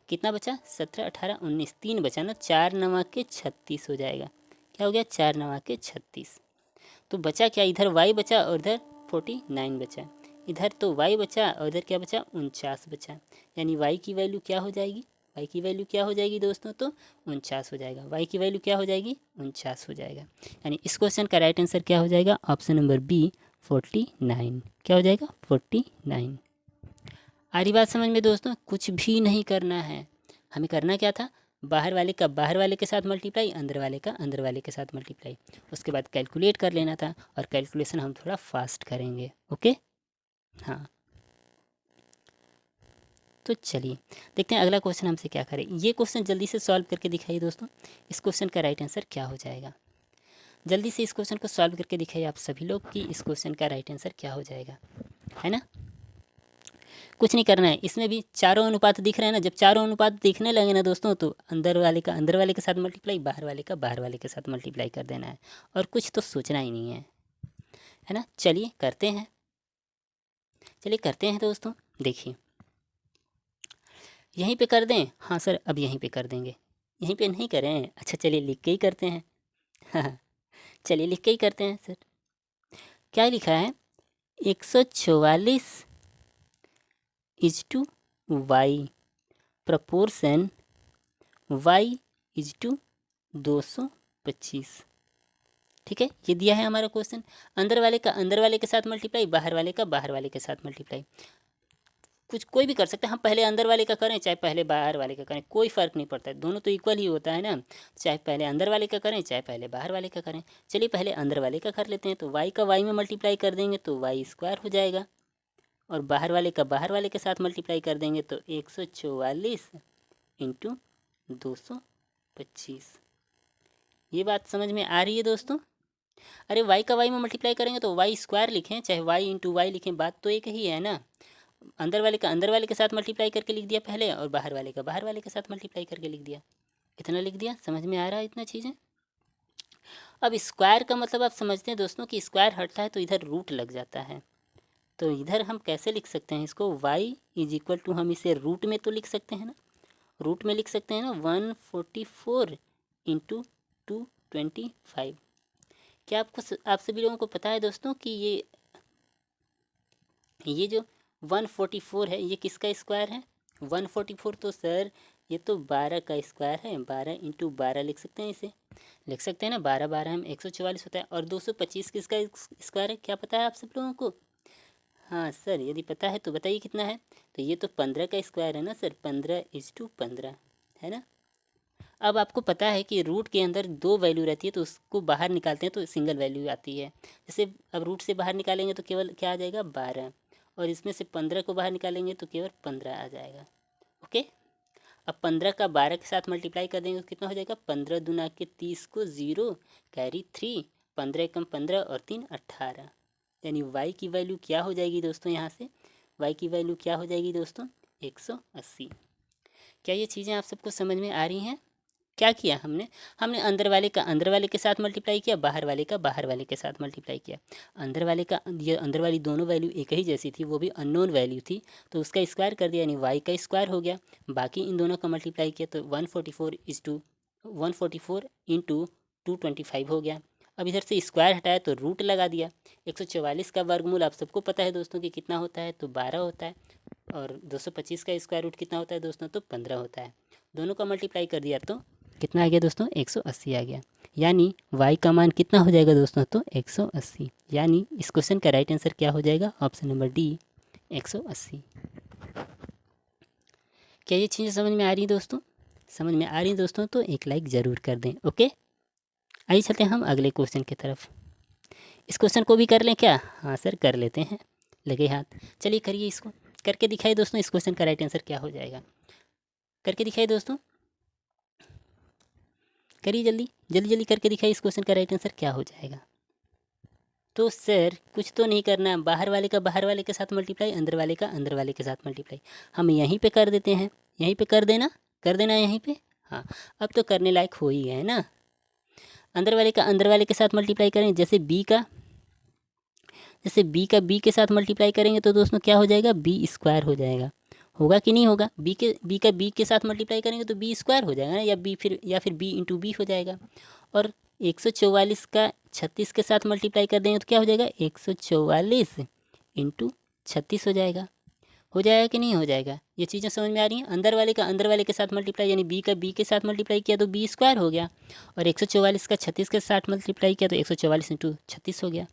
कितना बचा, 17 18 19, 3 बचा ना, 4 9 के 36 हो जाएगा। क्या हो गया, 4 9 के 36। तो बचा क्या, इधर y बचा और इधर 49 बचा। इधर तो y बचा और इधर क्या बचा, 49 बचा। यानी y की वैल्यू क्या हो जाएगी, y की वैल्यू क्या हो जाएगी दोस्तों, तो 49 हो जाएगा। y की वैल्यू क्या हो जाएगी, 49 हो जाएगा। यानी इस क्वेश्चन का राइट आंसर क्या हो जाएगा, ऑप्शन नंबर बी 49। क्या हो जाएगा, 49। आ रही बात समझ में दोस्तों, कुछ भी नहीं करना है, हमें करना क्या था, बाहर वाले का बाहर वाले के साथ मल्टीप्लाई, अंदर वाले का अंदर वाले के साथ मल्टीप्लाई, उसके बाद कैलकुलेट कर लेना था, और कैलकुलेशन हम थोड़ा फास्ट करेंगे। ओके, हाँ तो चलिए देखते हैं अगला क्वेश्चन हमसे क्या करें। ये क्वेश्चन जल्दी से सॉल्व करके दिखाइए दोस्तों, इस क्वेश्चन का राइट आंसर क्या हो जाएगा। जल्दी से इस क्वेश्चन को सॉल्व करके दिखाइए आप सभी लोग कि इस क्वेश्चन का राइट आंसर क्या हो जाएगा, है ना। कुछ नहीं करना है, इसमें भी चारों अनुपात दिख रहे हैं ना। जब चारों अनुपात दिखने लगे ना दोस्तों, तो अंदर वाले का अंदर वाले के साथ मल्टीप्लाई, बाहर वाले का बाहर वाले के साथ मल्टीप्लाई कर देना है, और कुछ तो सोचना ही नहीं है ना। चलिए करते हैं, चलिए करते हैं दोस्तों। देखिए यहीं पे कर दें, हाँ सर अब यहीं पे कर देंगे, यहीं पे नहीं करें, अच्छा चलिए लिख के ही करते हैं। हाँ चलिए लिख के ही करते हैं सर। क्या लिखा है, 144 is to Y proportion y is to 225। ठीक है, ये दिया है हमारा क्वेश्चन। अंदर वाले का अंदर वाले के साथ मल्टीप्लाई, बाहर वाले का बाहर वाले के साथ मल्टीप्लाई। कुछ कोई भी कर सकते हैं, हम पहले अंदर वाले का करें चाहे पहले बाहर वाले का करें, कोई फ़र्क नहीं पड़ता है, दोनों तो इक्वल ही होता है ना। चाहे पहले अंदर वाले का करें चाहे पहले बाहर वाले का करें। चलिए पहले अंदर वाले का कर लेते हैं, तो y का y में मल्टीप्लाई कर देंगे तो y स्क्वायर हो जाएगा, और बाहर वाले का बाहर वाले के साथ मल्टीप्लाई कर देंगे तो 144 इंटू 225। ये बात समझ में आ रही है दोस्तों। अरे y का y में मल्टीप्लाई करेंगे तो y स्क्वायर लिखें चाहे y इंटू वाई लिखें, बात तो एक ही है ना। अंदर वाले का अंदर वाले के साथ मल्टीप्लाई करके लिख दिया पहले, और बाहर वाले का बाहर वाले के साथ मल्टीप्लाई करके लिख दिया। इतना लिख दिया, समझ में आ रहा है इतना चीज़ें। अब स्क्वायर का मतलब आप समझते हैं दोस्तों कि स्क्वायर हटता है तो इधर रूट लग जाता है। तो इधर हम कैसे लिख सकते हैं इसको, y इज इक्वल टू, हम इसे रूट में तो लिख सकते हैं ना, रूट में लिख सकते हैं ना 144 इंटू 225। क्या आप सभी लोगों को पता है दोस्तों कि ये जो 144 है ये किसका स्क्वायर है। 144 तो सर ये तो 12 का स्क्वायर है, 12 इंटू 12 लिख सकते हैं, इसे लिख सकते हैं ना, 12 12 हम 144 होता है। और 225 किसका स्क्वायर है, क्या पता है आप सब लोगों को। हाँ सर यदि पता है तो बताइए कितना है। तो ये तो 15 का स्क्वायर है ना सर, 15:15 है ना। अब आपको पता है कि रूट के अंदर दो वैल्यू रहती है, तो उसको बाहर निकालते हैं तो सिंगल वैल्यू आती है। जैसे अब रूट से बाहर निकालेंगे तो केवल क्या आ जाएगा 12, और इसमें से 15 को बाहर निकालेंगे तो केवल 15 आ जाएगा। ओके, अब 15 का 12 के साथ मल्टीप्लाई कर देंगे तो कितना हो जाएगा, 15 दूना के 30 को 0 कैरी 3, 15 कम 15 और 3 18, यानी y की वैल्यू क्या हो जाएगी दोस्तों, यहाँ से y की वैल्यू क्या हो जाएगी दोस्तों 180। क्या ये चीज़ें आप सबको समझ में आ रही हैं। क्या किया हमने, हमने अंदर वाले का अंदर वाले के साथ मल्टीप्लाई किया, बाहर वाले का बाहर वाले के साथ मल्टीप्लाई किया। अंदर वाले का ये अंदर वाली दोनों वैल्यू एक ही जैसी थी, वो भी अननोन वैल्यू थी, तो उसका स्क्वायर कर दिया, यानी y का स्क्वायर हो गया। बाकी इन दोनों का मल्टीप्लाई किया तो 144 इंटू 225 हो गया। अब इधर से स्क्वायर हटाया तो रूट लगा दिया। 144 का वर्गमूल आप सबको पता है दोस्तों कि कितना होता है, तो 12 होता है, और 225 का स्क्वायर रूट कितना होता है दोस्तों, तो 15 होता है। दोनों का मल्टीप्लाई कर दिया तो कितना आ गया दोस्तों 180 आ गया, यानी y का मान कितना हो जाएगा दोस्तों, तो 180। यानी इस क्वेश्चन का राइट आंसर क्या हो जाएगा, ऑप्शन नंबर डी 180। क्या ये चीज़ें समझ में आ रही दोस्तों, समझ में आ रही दोस्तों तो एक लाइक ज़रूर कर दें। ओके, आइए चलते हैं हम अगले क्वेश्चन की तरफ। इस क्वेश्चन को भी कर लें क्या, हाँ सर कर लेते हैं, लगे हाथ। चलिए करिए, इसको करके दिखाइए दोस्तों, इस क्वेश्चन का राइट आंसर क्या हो जाएगा, करके दिखाइए दोस्तों, करिए जल्दी जल्दी जल्दी करके दिखाइए, इस क्वेश्चन का राइट आंसर क्या हो जाएगा। तो सर कुछ तो नहीं करना, बाहर वाले का बाहर वाले के साथ मल्टीप्लाई, अंदर वाले का अंदर वाले के साथ मल्टीप्लाई। हम यहीं पे कर देते हैं, यहीं पे कर देना यहीं पे। हाँ अब तो करने लायक हो ही है ना। अंदर वाले का अंदर वाले के साथ मल्टीप्लाई करें, जैसे बी का बी के साथ मल्टीप्लाई करेंगे तो दोस्तों क्या हो जाएगा, बी स्क्वायर हो जाएगा। होगा कि नहीं होगा, बी का बी के साथ मल्टीप्लाई करेंगे तो बी स्क्वायर हो जाएगा ना, या फिर बी इंटू बी हो जाएगा। और 144 का 36 के साथ मल्टीप्लाई कर देंगे तो क्या हो जाएगा, 144 इंटू 36 हो जाएगा कि नहीं हो जाएगा। ये चीज़ें समझ में आ रही हैं। अंदर वाले का अंदर वाले के साथ मल्टीप्लाई, यानी बी का बी के साथ मल्टीप्लाई किया तो बी स्क्वायर हो गया, और 144 का 36 के साथ मल्टीप्लाई किया तो 144 इंटू 36 हो गया।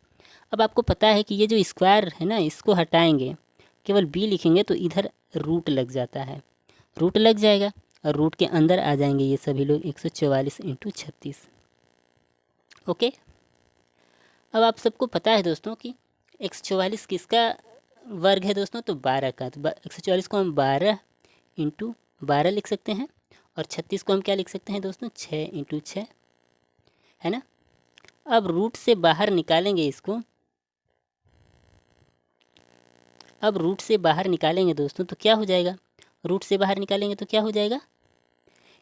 अब आपको पता है कि ये जो स्क्वायर है ना, इसको हटाएंगे, केवल बी लिखेंगे तो इधर रूट लग जाता है, रूट लग जाएगा, और रूट के अंदर आ जाएंगे ये सभी लोग 144 इंटू 36। ओके, अब आप सबको पता है दोस्तों कि 144 किसका वर्ग है दोस्तों, तो 12 का। तो 144 को हम 12 इंटू 12 लिख सकते हैं, और 36 को हम क्या लिख सकते हैं दोस्तों, 6 इंटू 6, है ना। अब रूट से बाहर निकालेंगे इसको, अब रूट से बाहर निकालेंगे दोस्तों तो क्या हो जाएगा, रूट से बाहर निकालेंगे तो क्या हो जाएगा,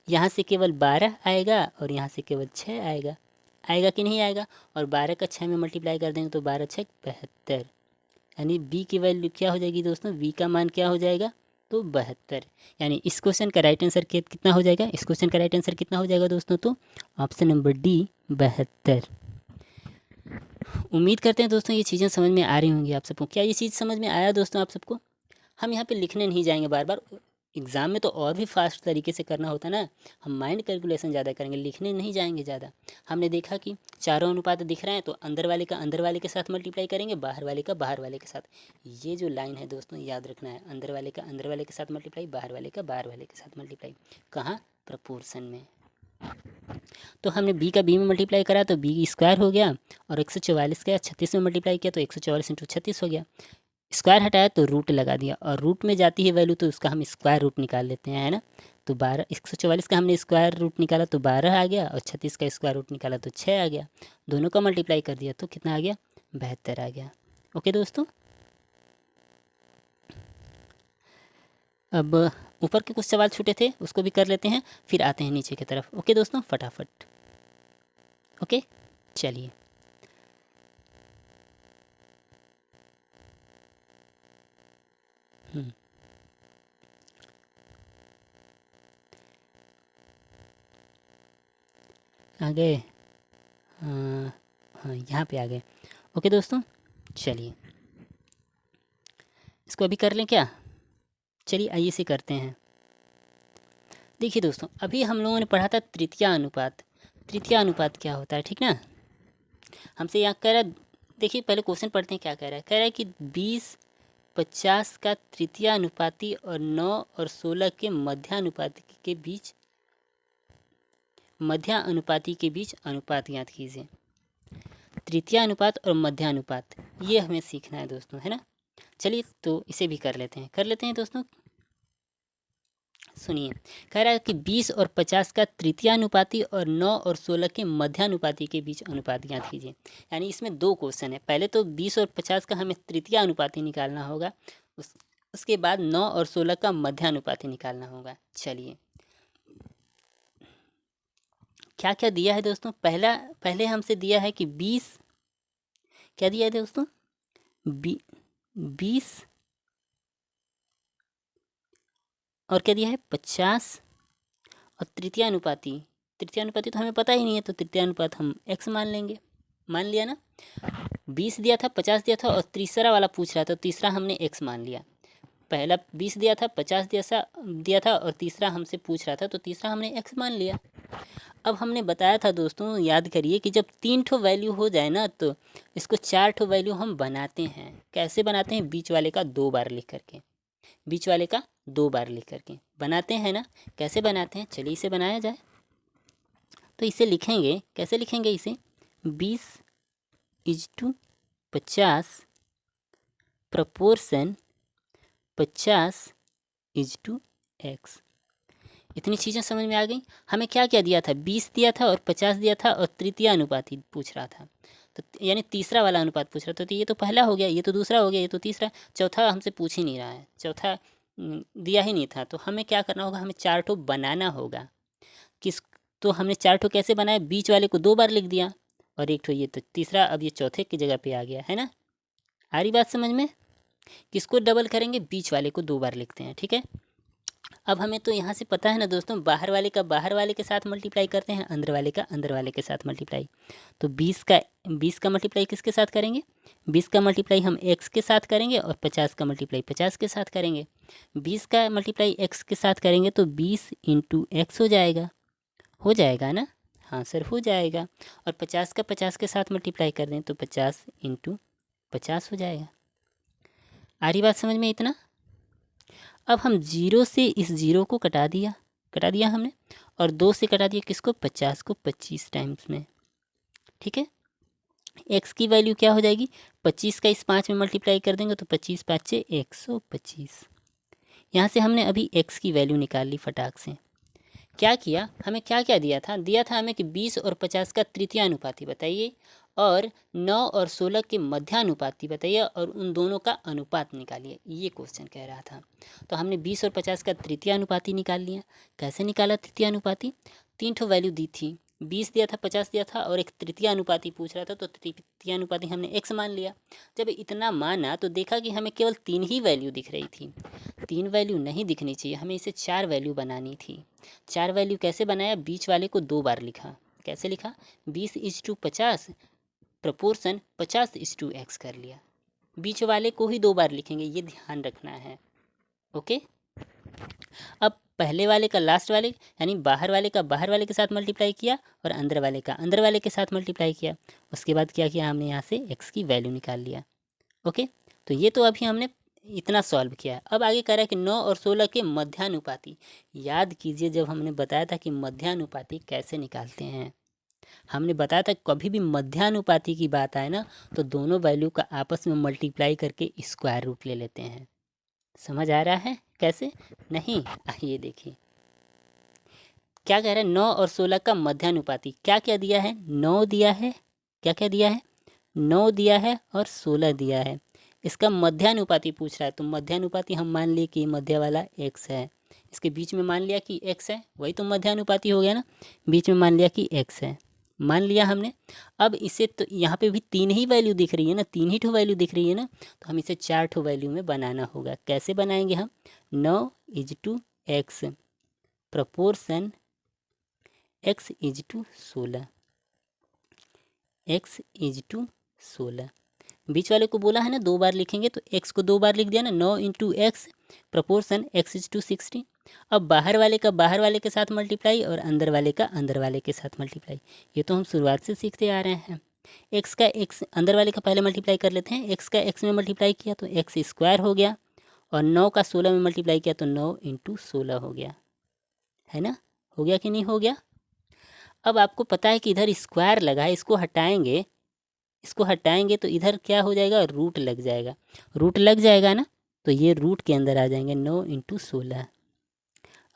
यहाँ से केवल 12 आएगा और यहाँ से केवल 6 आएगा, आएगा कि नहीं आएगा। और 12 का 6 में मल्टीप्लाई कर देंगे तो 12 6 72, यानी बी की वैल्यू क्या हो जाएगी दोस्तों, बी का मान क्या हो जाएगा, तो 72। यानी इस क्वेश्चन का राइट आंसर कितना हो जाएगा, इस क्वेश्चन का राइट आंसर कितना हो जाएगा दोस्तों, तो ऑप्शन नंबर डी 72। उम्मीद करते हैं दोस्तों ये चीज़ें समझ में आ रही होंगी आप सबको। क्या ये चीज़ समझ में आया दोस्तों आप सबको। हम यहाँ पे लिखने नहीं जाएंगे बार बार, एग्ज़ाम में तो और भी फास्ट तरीके से करना होता ना, हम माइंड कैलकुलेशन ज़्यादा करेंगे, लिखने नहीं जाएंगे ज़्यादा। हमने देखा कि चारों अनुपात दिख रहे हैं तो अंदर वाले का अंदर वाले के साथ मल्टीप्लाई करेंगे, बाहर वाले का बाहर वाले के साथ। ये जो लाइन है दोस्तों याद रखना है, अंदर वाले का अंदर वाले के साथ मल्टीप्लाई, बाहर वाले का बाहर वाले के साथ मल्टीप्लाई। कहाँ, प्रपोर्शन में। तो हमने बी का बी में मल्टीप्लाई करा तो बी स्क्वायर हो गया, और 144 का 36 में मल्टीप्लाई किया तो 144 इंटू 36 हो गया। स्क्वायर हटाया तो रूट लगा दिया, और रूट में जाती है वैल्यू तो उसका हम स्क्वायर रूट निकाल लेते हैं, है ना। तो 12, 144 का हमने स्क्वायर रूट निकाला तो 12 आ गया, और 36 का स्क्वायर रूट निकाला तो 6 आ गया। दोनों का मल्टीप्लाई कर दिया तो कितना आ गया, 72 आ गया। ओके दोस्तों, अब ऊपर के कुछ सवाल छूटे थे उसको भी कर लेते हैं, फिर आते हैं नीचे की तरफ। ओके दोस्तों, फटाफट। ओके चलिए, आ गए, हाँ हाँ यहाँ पे आ गए। ओके दोस्तों चलिए, इसको अभी कर लें क्या, चलिए आइए से करते हैं। देखिए दोस्तों, अभी हम लोगों ने पढ़ा था तृतीय अनुपात। तृतीय अनुपात क्या होता है, ठीक ना। हमसे यहाँ कह रहा है, देखिए पहले क्वेश्चन पढ़ते हैं क्या कह रहा है। कह रहा है कि 20-50 का तृतीय अनुपाती और 9 और 16 के मध्यानुपाती के बीच, मध्यानुपाती के बीच अनुपात ज्ञात कीजिए। तृतीय अनुपात और मध्यानुपात ये हमें सीखना है दोस्तों, है ना। चलिए तो इसे भी कर लेते हैं दोस्तों। सुनिए, कह रहा है कि 20 और 50 का तृतीय अनुपाती और 9 और 16 के मध्यानुपाती के बीच अनुपात ज्ञात कीजिए। यानी इसमें दो क्वेश्चन है, पहले तो 20 और 50 का हमें तृतीय अनुपाती निकालना होगा, उसके बाद 9 और 16 का मध्यानुपाती निकालना होगा। चलिए, क्या क्या दिया है दोस्तों, पहले हमसे दिया है कि 20, क्या दिया है दोस्तों, 20 और क्या दिया है 50, और तृतीय अनुपाती तो हमें पता ही नहीं है, तो तृतीय अनुपात हम x मान लेंगे। मान लिया ना, 20 दिया था, 50 दिया था, और तीसरा वाला पूछ रहा था, तो तीसरा हमने x मान लिया। पहला 20 दिया था, 50 दिया था, और तीसरा हमसे पूछ रहा था, तो तीसरा हमने x मान लिया। अब हमने बताया था दोस्तों, याद करिए कि जब 3 ठो वैल्यू हो जाए ना, तो इसको 4 ठो वैल्यू हम बनाते हैं। कैसे बनाते हैं, बीच वाले का 2 बार लिख करके, बीच वाले का 2 बार लिख करके बनाते हैं ना। कैसे बनाते हैं, चलिए इसे बनाया जाए। तो इसे लिखेंगे, कैसे लिखेंगे इसे, 20:50 प्रपोर्शन 50:x। इतनी चीज़ें समझ में आ गई। हमें क्या क्या दिया था, 20 दिया था और 50 दिया था, और तृतीय अनुपात पूछ रहा था, तो यानी तीसरा वाला अनुपात पूछ रहा था। तो ये तो पहला हो गया, ये तो दूसरा हो गया, ये तो तीसरा, चौथा हमसे पूछ ही नहीं रहा है, चौथा दिया ही नहीं था। तो हमें क्या करना होगा, हमें 4 ठो बनाना होगा। किस, तो हमने 4 ठो कैसे बनाया, बीच वाले को 2 बार लिख दिया, और एक ठो ये तो तीसरा, अब ये चौथे की जगह पे आ गया, है ना। आ रही बात समझ में। किसको डबल करेंगे, बीच वाले को 2 बार लिखते हैं, ठीक है। अब हमें तो यहाँ से पता है ना दोस्तों, बाहर वाले का बाहर वाले के साथ मल्टीप्लाई करते हैं, अंदर वाले का अंदर वाले के साथ मल्टीप्लाई। तो 20 का मल्टीप्लाई किसके साथ करेंगे, 20 का मल्टीप्लाई हम x के साथ करेंगे, और 50 का मल्टीप्लाई 50 के साथ करेंगे। 20 का मल्टीप्लाई x के साथ करेंगे तो 20 इंटू एक्स हो जाएगा ना, हाँ सर हो जाएगा। और 50 का 50 के साथ मल्टीप्लाई कर दें तो 50 इंटू 50 हो जाएगा। आ रही बात समझ में इतना। अब हम 0 से इस 0 को कटा दिया हमने, और 2 से कटा दिया किसको, 50 को 25 टाइम्स में, ठीक है। x की वैल्यू क्या हो जाएगी, 25 का इस 5 में मल्टीप्लाई कर देंगे तो 25×5 = 125। यहाँ से हमने अभी x की वैल्यू निकाल ली फटाक से। क्या किया, हमें क्या क्या दिया था हमें कि 20 और 50 का तृतीयानुपाती बताइए और 9 और 16 के मध्यानुपाती बताइए और उन दोनों का अनुपात निकालिए, ये क्वेश्चन कह रहा था। तो हमने 20 और 50 का तृतीयानुपाती निकाल लिया। कैसे निकाला तृतीयानुपाती? 3 ठो वैल्यू दी थी, 20 दिया था, 50 दिया था और एक तृतीयानुपाती पूछ रहा था, तो तृतीयानुपाती हमने x मान लिया। जब इतना माना तो देखा कि हमें केवल 3 ही वैल्यू दिख रही थी। 3 वैल्यू नहीं दिखनी चाहिए, हमें इसे 4 वैल्यू बनानी थी। 4 वैल्यू कैसे बनाया? बीच वाले को 2 बार लिखा। कैसे लिखा? 20:50 प्रपोर्शन 50:x कर लिया। बीच वाले को ही 2 बार लिखेंगे, ये ध्यान रखना है। ओके, अब पहले वाले का लास्ट वाले यानी बाहर वाले का बाहर वाले के साथ मल्टीप्लाई किया और अंदर वाले का अंदर वाले के साथ मल्टीप्लाई किया। उसके बाद क्या किया, हमने यहाँ से x की वैल्यू निकाल लिया। ओके, तो ये तो अभी हमने इतना सॉल्व किया। अब आगे कह रहा है कि 9 और 16 के मध्यानुपाती। याद कीजिए जब हमने बताया था कि मध्यानुपाती कैसे निकालते हैं, हमने बताया था कभी भी मध्यानुपाती की बात आए ना तो दोनों वैल्यू का आपस में मल्टीप्लाई करके स्क्वायर रूट ले लेते हैं। समझ आ रहा है कैसे? नहीं, आइए देखिए क्या कह रहा है। 9 और 16 का मध्यानुपाती क्या क्या दिया है? 9 दिया है, क्या क्या दिया है? 9 दिया है और 16 दिया है। इसका मध्यानुपाती पूछ रहा है, तो मध्यानुपाती हम मान लिए कि मध्य वाला x है, इसके बीच में मान लिया कि x है, वही तो मध्यानुपाती हो गया ना। बीच में मान लिया कि x है, मान लिया हमने। अब इसे तो यहाँ पे भी 3 ही वैल्यू दिख रही है ना, 3 ही ठो वैल्यू दिख रही है ना, तो हम इसे 4 ठो वैल्यू में बनाना होगा। कैसे बनाएंगे हम? 9:x proportion x:16, x:16। बीच वाले को बोला है ना 2 बार लिखेंगे, तो x को 2 बार लिख दिया ना, 9 × x प्रपोर्शन x:16। अब बाहर वाले का बाहर वाले के साथ मल्टीप्लाई और अंदर वाले का अंदर वाले के साथ मल्टीप्लाई, ये तो हम शुरुआत से सीखते आ रहे हैं। x का x अंदर वाले का पहले मल्टीप्लाई कर लेते हैं। x का x में मल्टीप्लाई किया तो x² हो गया और 9 का 16 में मल्टीप्लाई किया तो 9 × 16 हो गया, है ना? हो गया कि नहीं हो गया? अब आपको पता है कि इधर स्क्वायर लगा है, इसको हटाएंगे तो इधर क्या हो जाएगा? रूट लग जाएगा। रूट लग जाएगा ना, तो ये रूट के अंदर आ जाएंगे 9 × 16।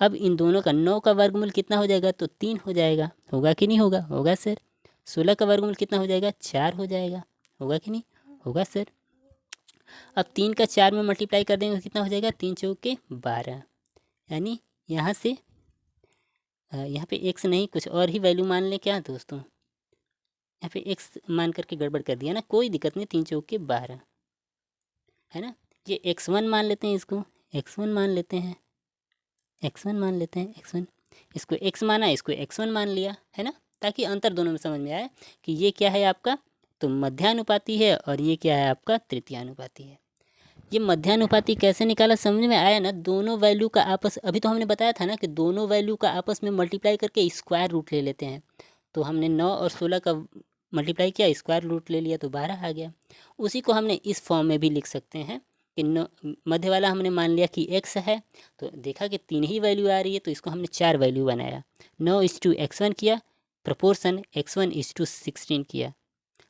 अब इन दोनों का 9 का वर्गमूल कितना हो जाएगा? तो 3 हो जाएगा। होगा कि नहीं होगा? होगा सर। 16 का वर्गमूल कितना हो जाएगा? 4 हो जाएगा। होगा कि नहीं? होगा सर। अब 3 का 4 में मल्टीप्लाई कर देंगे तो कितना हो जाएगा? 3 चौके 12, यानी यहाँ से यहाँ पे x नहीं कुछ और ही वैल्यू मान लें क्या दोस्तों? यहाँ पे x मान करके गड़बड़ कर दिया ना, कोई दिक्कत नहीं, 3 चौके 12, है ना? ये x1 मान लेते हैं, इसको x1 मान लेते हैं, x1 मान लेते हैं, x1। इसको x माना, इसको x1 मान लिया, है ना? ताकि अंतर दोनों में समझ में आए कि ये क्या है आपका तो मध्यानुपाती है और ये क्या है आपका तृतीयानुपाती है। ये मध्यानुपाती कैसे निकाला समझ में आया ना? दोनों वैल्यू का आपस, अभी तो हमने बताया था ना कि दोनों वैल्यू का आपस में मल्टीप्लाई करके स्क्वायर रूट ले लेते हैं। तो हमने 9 और 16 का मल्टीप्लाई किया, स्क्वायर रूट ले लिया तो 12 आ गया। उसी को हमने इस फॉर्म में भी लिख सकते हैं कि मध्य वाला हमने मान लिया कि x है, तो देखा कि 3 ही वैल्यू आ रही है, तो इसको हमने 4 वैल्यू बनाया। 9:x1 किया, प्रपोर्शन x1:16 किया।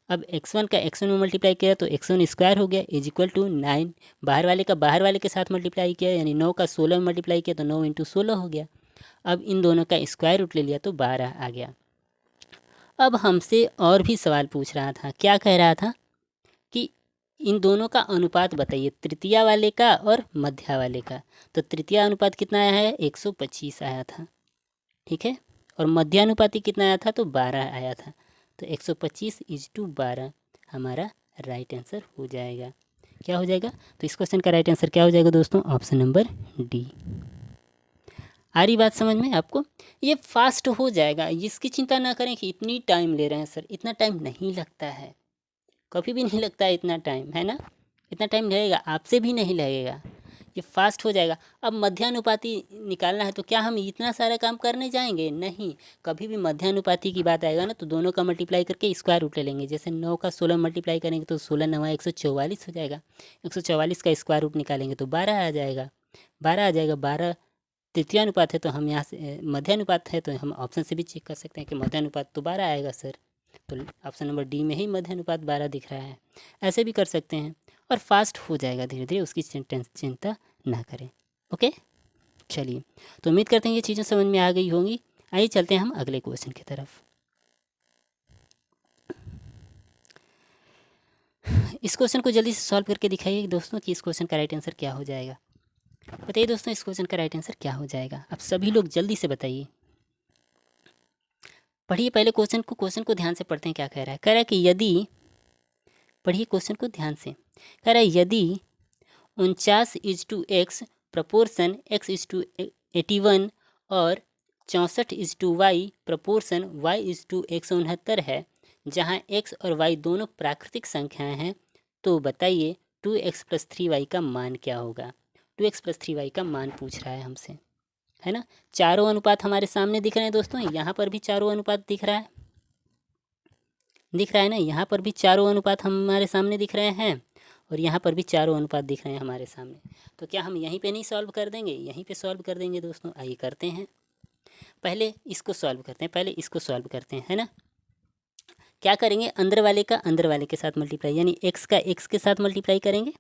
अब x1 का x1 में मल्टीप्लाई किया तो x1 स्क्वायर हो गया = 9। बाहर वाले का बाहर वाले के साथ मल्टीप्लाई किया, यानी 9 का 16 में मल्टीप्लाई किया तो 9 × 16 हो गया। अब इन दोनों का स्क्वायर रूट ले लिया तो 12 आ गया। अब हमसे और भी सवाल पूछ रहा था, क्या कह रहा था कि इन दोनों का अनुपात बताइए, तृतीया वाले का और मध्या वाले का। तो तृतीया अनुपात कितना आया है? 125 आया था, ठीक है, और मध्यानुपाती कितना आया था? तो 12 आया था। तो 125:12 हमारा राइट आंसर हो जाएगा। क्या हो जाएगा? तो इस क्वेश्चन का राइट आंसर क्या हो जाएगा दोस्तों? Option number D. आ रही बात समझ में आपको? ये फास्ट हो जाएगा, इसकी चिंता ना करें कि इतनी टाइम ले रहे हैं सर, इतना टाइम नहीं लगता है, कभी भी नहीं लगता है इतना टाइम, है ना? इतना टाइम लगेगा, आपसे भी नहीं लगेगा, ये फास्ट हो जाएगा। अब मध्यानुपाती निकालना है तो क्या हम इतना सारा काम करने जाएंगे? नहीं, कभी भी मध्यानुपाती की बात आएगा ना तो दोनों का मल्टीप्लाई करके स्क्वायर रूट ले लेंगे। जैसे 9 का 16 मल्टीप्लाई करेंगे तो 16 9 144 हो जाएगा, 144 का स्क्वायर रूट निकालेंगे तो 12 आ जाएगा, 12 आ जाएगा। 12 तृतीयानुपात है तो हम यहाँ से मध्यानुपात है तो हम ऑप्शन से भी चेक कर सकते हैं कि मध्यानुपात तो 12 आएगा सर। तो ऑप्शन नंबर डी में ही मध्यानुपात 12 दिख रहा है। ऐसे भी कर सकते हैं और फास्ट हो जाएगा धीरे धीरे, उसकी चिंता ना करें। ओके, चलिए, तो उम्मीद करते हैं ये चीज़ें समझ में आ गई होंगी। आइए चलते हैं हम अगले क्वेश्चन की तरफ। इस क्वेश्चन को जल्दी से सॉल्व करके दिखाइए दोस्तों कि इस क्वेश्चन का राइट आंसर क्या हो जाएगा। बताइए दोस्तों, इस क्वेश्चन का राइट आंसर क्या हो जाएगा। आप सभी लोग जल्दी से बताइए। पढ़िए पहले क्वेश्चन को ध्यान से पढ़ते हैं क्या कह रहा है। कह रहा है कि यदि, पढ़िए क्वेश्चन को ध्यान से, कह रहा है यदि 49:x प्रपोर्शन x:81 और 64:y प्रपोर्शन y:169 है, जहाँ x और y दोनों प्राकृतिक संख्याएं हैं, तो बताइए 2x + 3y का मान क्या होगा। 2x + 3y का मान पूछ रहा है हमसे, है ना। चारों अनुपात हमारे सामने दिख रहे हैं दोस्तों, यहाँ पर भी चारों अनुपात दिख रहा है ना, यहाँ पर भी चारों अनुपात हमारे सामने दिख रहे हैं और यहाँ पर भी चारों अनुपात दिख रहे हैं हमारे सामने। तो क्या हम यहीं पे नहीं सॉल्व कर देंगे, यहीं पे सॉल्व कर देंगे दोस्तों। आइए करते हैं, पहले इसको सॉल्व करते हैं, है ना। क्या करेंगे, अंदर वाले का अंदर वाले के साथ मल्टीप्लाई, यानी x का x के साथ मल्टीप्लाई करेंगे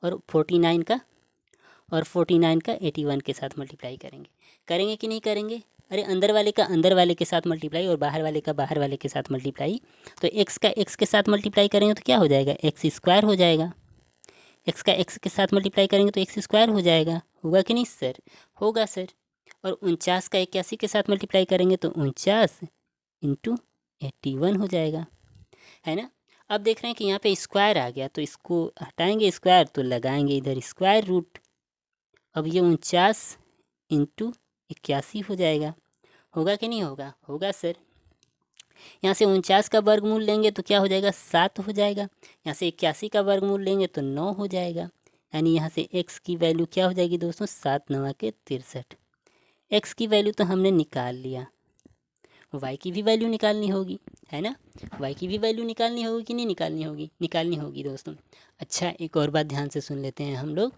और 49 का 81 के साथ मल्टीप्लाई करेंगे कि नहीं करेंगे। अरे अंदर वाले का अंदर वाले के साथ मल्टीप्लाई और बाहर वाले का बाहर वाले के साथ मल्टीप्लाई। तो x का x के साथ मल्टीप्लाई करेंगे तो क्या हो जाएगा, x² हो जाएगा। x का x के साथ मल्टीप्लाई करेंगे तो x² हो जाएगा। होगा कि नहीं सर, होगा सर। और 49 का 81 के साथ मल्टीप्लाई करेंगे तो 49 × 81 हो जाएगा, है ना। अब देख रहे हैं कि यहाँ पे स्क्वायर आ गया, तो इसको हटाएंगे स्क्वायर, तो लगाएंगे इधर स्क्वायर रूट। अब ये 49 × 81 हो जाएगा। होगा कि नहीं होगा, होगा सर। यहाँ से 49 का वर्गमूल लेंगे तो क्या हो जाएगा, 7 हो जाएगा। यहाँ से 81 का वर्गमूल लेंगे तो 9 हो जाएगा। यानी यहाँ से x की वैल्यू क्या हो जाएगी दोस्तों, 7 × 9 = 63। x की वैल्यू तो हमने निकाल लिया, y की भी वैल्यू निकालनी होगी, है ना। y की भी वैल्यू निकालनी होगी कि नहीं निकालनी होगी, निकालनी होगी दोस्तों। अच्छा, एक और बात ध्यान से सुन लेते हैं हम लोग।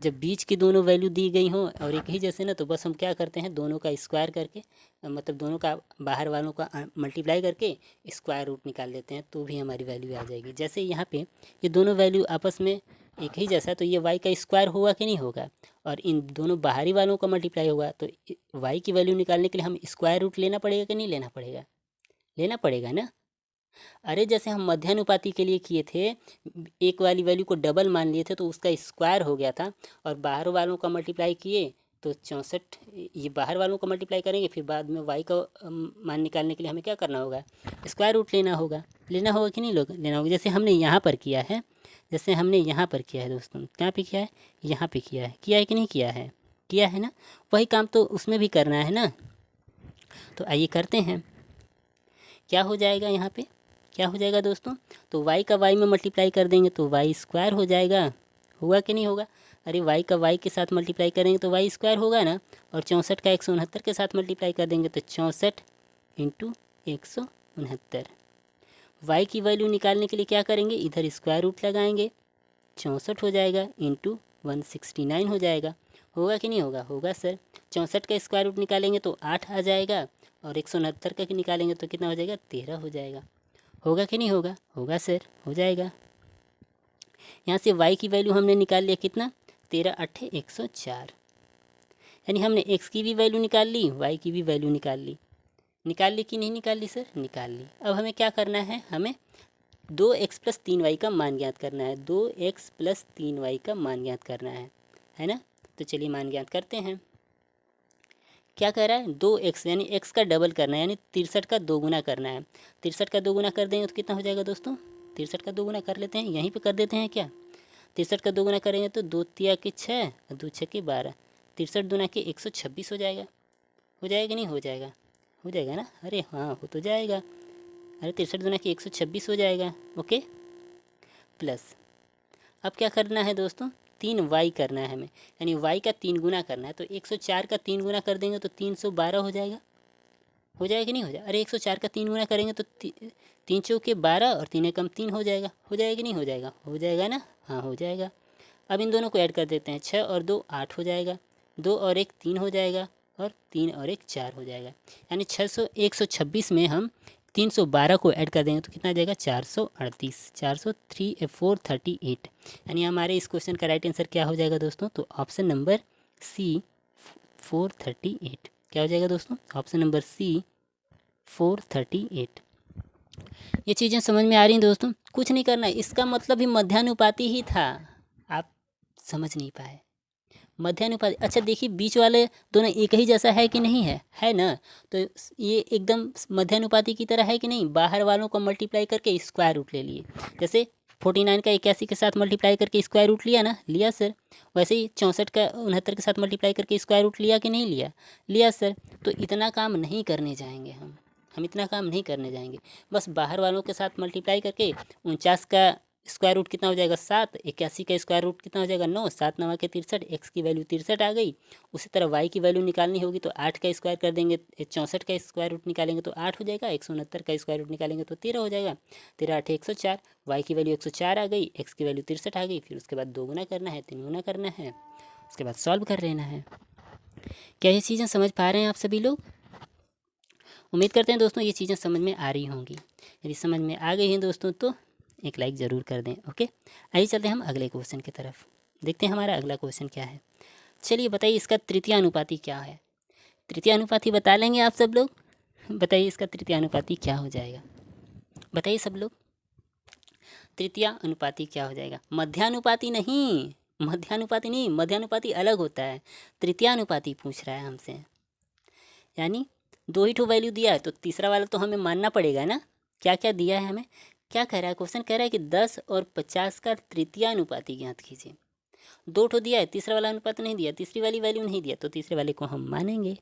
जब बीच की दोनों वैल्यू दी गई हों और एक ही जैसे ना, तो बस हम क्या करते हैं, दोनों का स्क्वायर करके, मतलब दोनों का बाहर वालों का मल्टीप्लाई करके स्क्वायर रूट निकाल लेते हैं, तो भी हमारी वैल्यू आ जाएगी। जैसे यहाँ पे ये दोनों वैल्यू आपस में एक ही जैसा, तो ये y का स्क्वायर होगा कि नहीं होगा, और इन दोनों बाहरी वालों का मल्टीप्लाई होगा, तो y की वैल्यू निकालने के लिए हम स्क्वायर रूट लेना पड़ेगा कि नहीं लेना पड़ेगा, लेना पड़ेगा ना। अरे जैसे हम मध्यानुपाती के लिए किए थे, एक वाली वैल्यू को डबल मान लिए थे तो उसका स्क्वायर हो गया था, और बाहर वालों का मल्टीप्लाई किए तो 64, ये बाहर वालों का मल्टीप्लाई करेंगे, फिर बाद में y का मान निकालने के लिए हमें क्या करना होगा, स्क्वायर रूट लेना होगा कि नहीं लोग, लेना होगा। जैसे हमने यहाँ पर किया है, दोस्तों, कहाँ पे किया है, यहाँ पे किया है कि नहीं किया है, किया है ना। वही काम तो उसमें भी करना है ना। तो आइए करते हैं, क्या हो जाएगा यहाँ पे, क्या हो जाएगा दोस्तों, तो y का y में मल्टीप्लाई कर देंगे तो y² हो जाएगा। होगा कि नहीं होगा, अरे y का y के साथ मल्टीप्लाई करेंगे तो y² होगा ना। और 64 का 169 के साथ मल्टीप्लाई कर देंगे तो 64 × 169। y की वैल्यू निकालने के लिए क्या करेंगे, इधर स्क्वायर रूट लगाएंगे, 64 हो जाएगा × 169 हो जाएगा। होगा कि नहीं होगा, होगा सर। 64 का स्क्वायर रूट निकालेंगे तो 8 आ जाएगा, और 169 का निकालेंगे तो कितना हो जाएगा, 13 हो जाएगा। होगा कि नहीं होगा, होगा सर, हो जाएगा। यहाँ से y की वैल्यू हमने निकाल लिया कितना, 13 × 8 = 104। यानी हमने x की भी वैल्यू निकाल ली, y की भी वैल्यू निकाल ली कि नहीं निकाल ली सर, निकाल ली। अब हमें क्या करना है, हमें 2x + 3y का मान ज्ञात करना है, 2x + 3y का मान ज्ञात करना है ना। तो चलिए मान ज्ञात करते हैं। क्या कह रहा है, 2x यानी x का डबल करना है, यानी 63 का 2 गुना करना है। 63 का 2 गुना कर देंगे तो कितना हो जाएगा दोस्तों, 63 का 2 गुना कर लेते हैं, यहीं पे कर देते हैं क्या। 63 का 2 गुना करेंगे तो 2 × 3 = 6 और 2 × 6 = 12, 63 दूना के 126 हो जाएगा। हो जाएगा कि नहीं हो जाएगा, हो जाएगा ना। अरे हाँ, हो तो जाएगा। अरे 63 दूना के 126 हो जाएगा। ओके, प्लस अब क्या करना है दोस्तों, 3y करना है हमें, यानी y का 3 गुना करना है। तो 104 का 3 गुना कर देंगे तो 312 हो जाएगा। हो जाएगा कि नहीं हो जाएगा, अरे 104 का 3 गुना करेंगे तो 3 चौके 12 और 3 एकम 3 हो जाएगा। हो जाएगा कि नहीं हो जाएगा, हो जाएगा ना, हाँ हो जाएगा। अब इन दोनों को ऐड कर देते हैं, 6 और 2 8 हो जाएगा, 2 और 1 3 हो जाएगा, और 3 और 1 4 हो जाएगा। यानी 126 में हम 312 को ऐड कर देंगे तो कितना आ जाएगा, 438, 403 438। यानी हमारे इस क्वेश्चन का राइट आंसर क्या हो जाएगा दोस्तों, तो ऑप्शन नंबर सी 438। क्या हो जाएगा दोस्तों? Option number C 438। ये चीज़ें समझ में आ रही हैं दोस्तों? कुछ नहीं करना है, इसका मतलब ही मध्यानुपाती ही था, आप समझ नहीं पाए। मध्यानुपाती, अच्छा देखिए बीच वाले दोनों एक ही जैसा है कि नहीं है ना? तो ये एकदम मध्यानुपाती की तरह है कि नहीं? बाहर वालों को मल्टीप्लाई करके स्क्वायर रूट ले लिए, जैसे 49 का 81 के साथ मल्टीप्लाई करके स्क्वायर रूट लिया ना, लिया सर। वैसे ही 64 का 69 के साथ मल्टीप्लाई करके स्क्वायर रूट लिया कि नहीं लिया, लिया सर। तो इतना काम नहीं करने जाएंगे हम इतना काम नहीं करने जाएंगे। बस बाहर वालों के साथ मल्टीप्लाई करके 49 का स्क्वायर रूट कितना हो जाएगा 7, 81 का स्क्वायर रूट कितना हो जाएगा 9, 7 9 के 63, एक्स की वैल्यू 63 आ गई। उसी तरह वाई की वैल्यू निकालनी होगी तो 8 का स्क्वायर कर देंगे, 64 का स्क्वायर रूट निकालेंगे तो 8 हो जाएगा, 169 का स्क्वायर रूट निकालेंगे तो 13 हो जाएगा, 13 8 104, वाई की वैल्यू 104 आ गई, एक्स की वैल्यू 63 आ गई। फिर उसके बाद 2 गुना करना है, 3 गुना करना है, उसके बाद सॉल्व कर लेना है। क्या ये चीज़ें समझ पा रहे हैं आप सभी लोग? उम्मीद करते हैं दोस्तों ये चीज़ें समझ में आ रही होंगी। यदि समझ में आ गई हैं दोस्तों तो एक लाइक ज़रूर कर दें। ओके, आइए चलते हैं हम अगले क्वेश्चन की तरफ। देखते हैं हमारा अगला क्वेश्चन क्या है। चलिए बताइए इसका तृतीय अनुपाती क्या है? तृतीय अनुपाती बता लेंगे आप सब लोग? बताइए इसका तृतीय अनुपाती क्या हो जाएगा? बताइए सब लोग, तृतीय अनुपाती क्या हो जाएगा? मध्यानुपाती नहीं, मध्यानुपाती नहीं, मध्यानुपाती अलग होता है। तृतीय अनुपाती पूछ रहा है हमसे, यानी 2 ही ठो वैल्यू दिया है तो तीसरा वाला तो हमें मानना पड़ेगा ना। क्या क्या दिया है हमें? क्या कह रहा है क्वेश्चन? कह रहा है कि 10 और 50 का तृतीय अनुपाती ज्ञात कीजिए। 2 ठो दिया है, तीसरा वाला अनुपात नहीं दिया, तीसरी वाली वैल्यू नहीं दिया, तो तीसरे वाले को हम मानेंगे।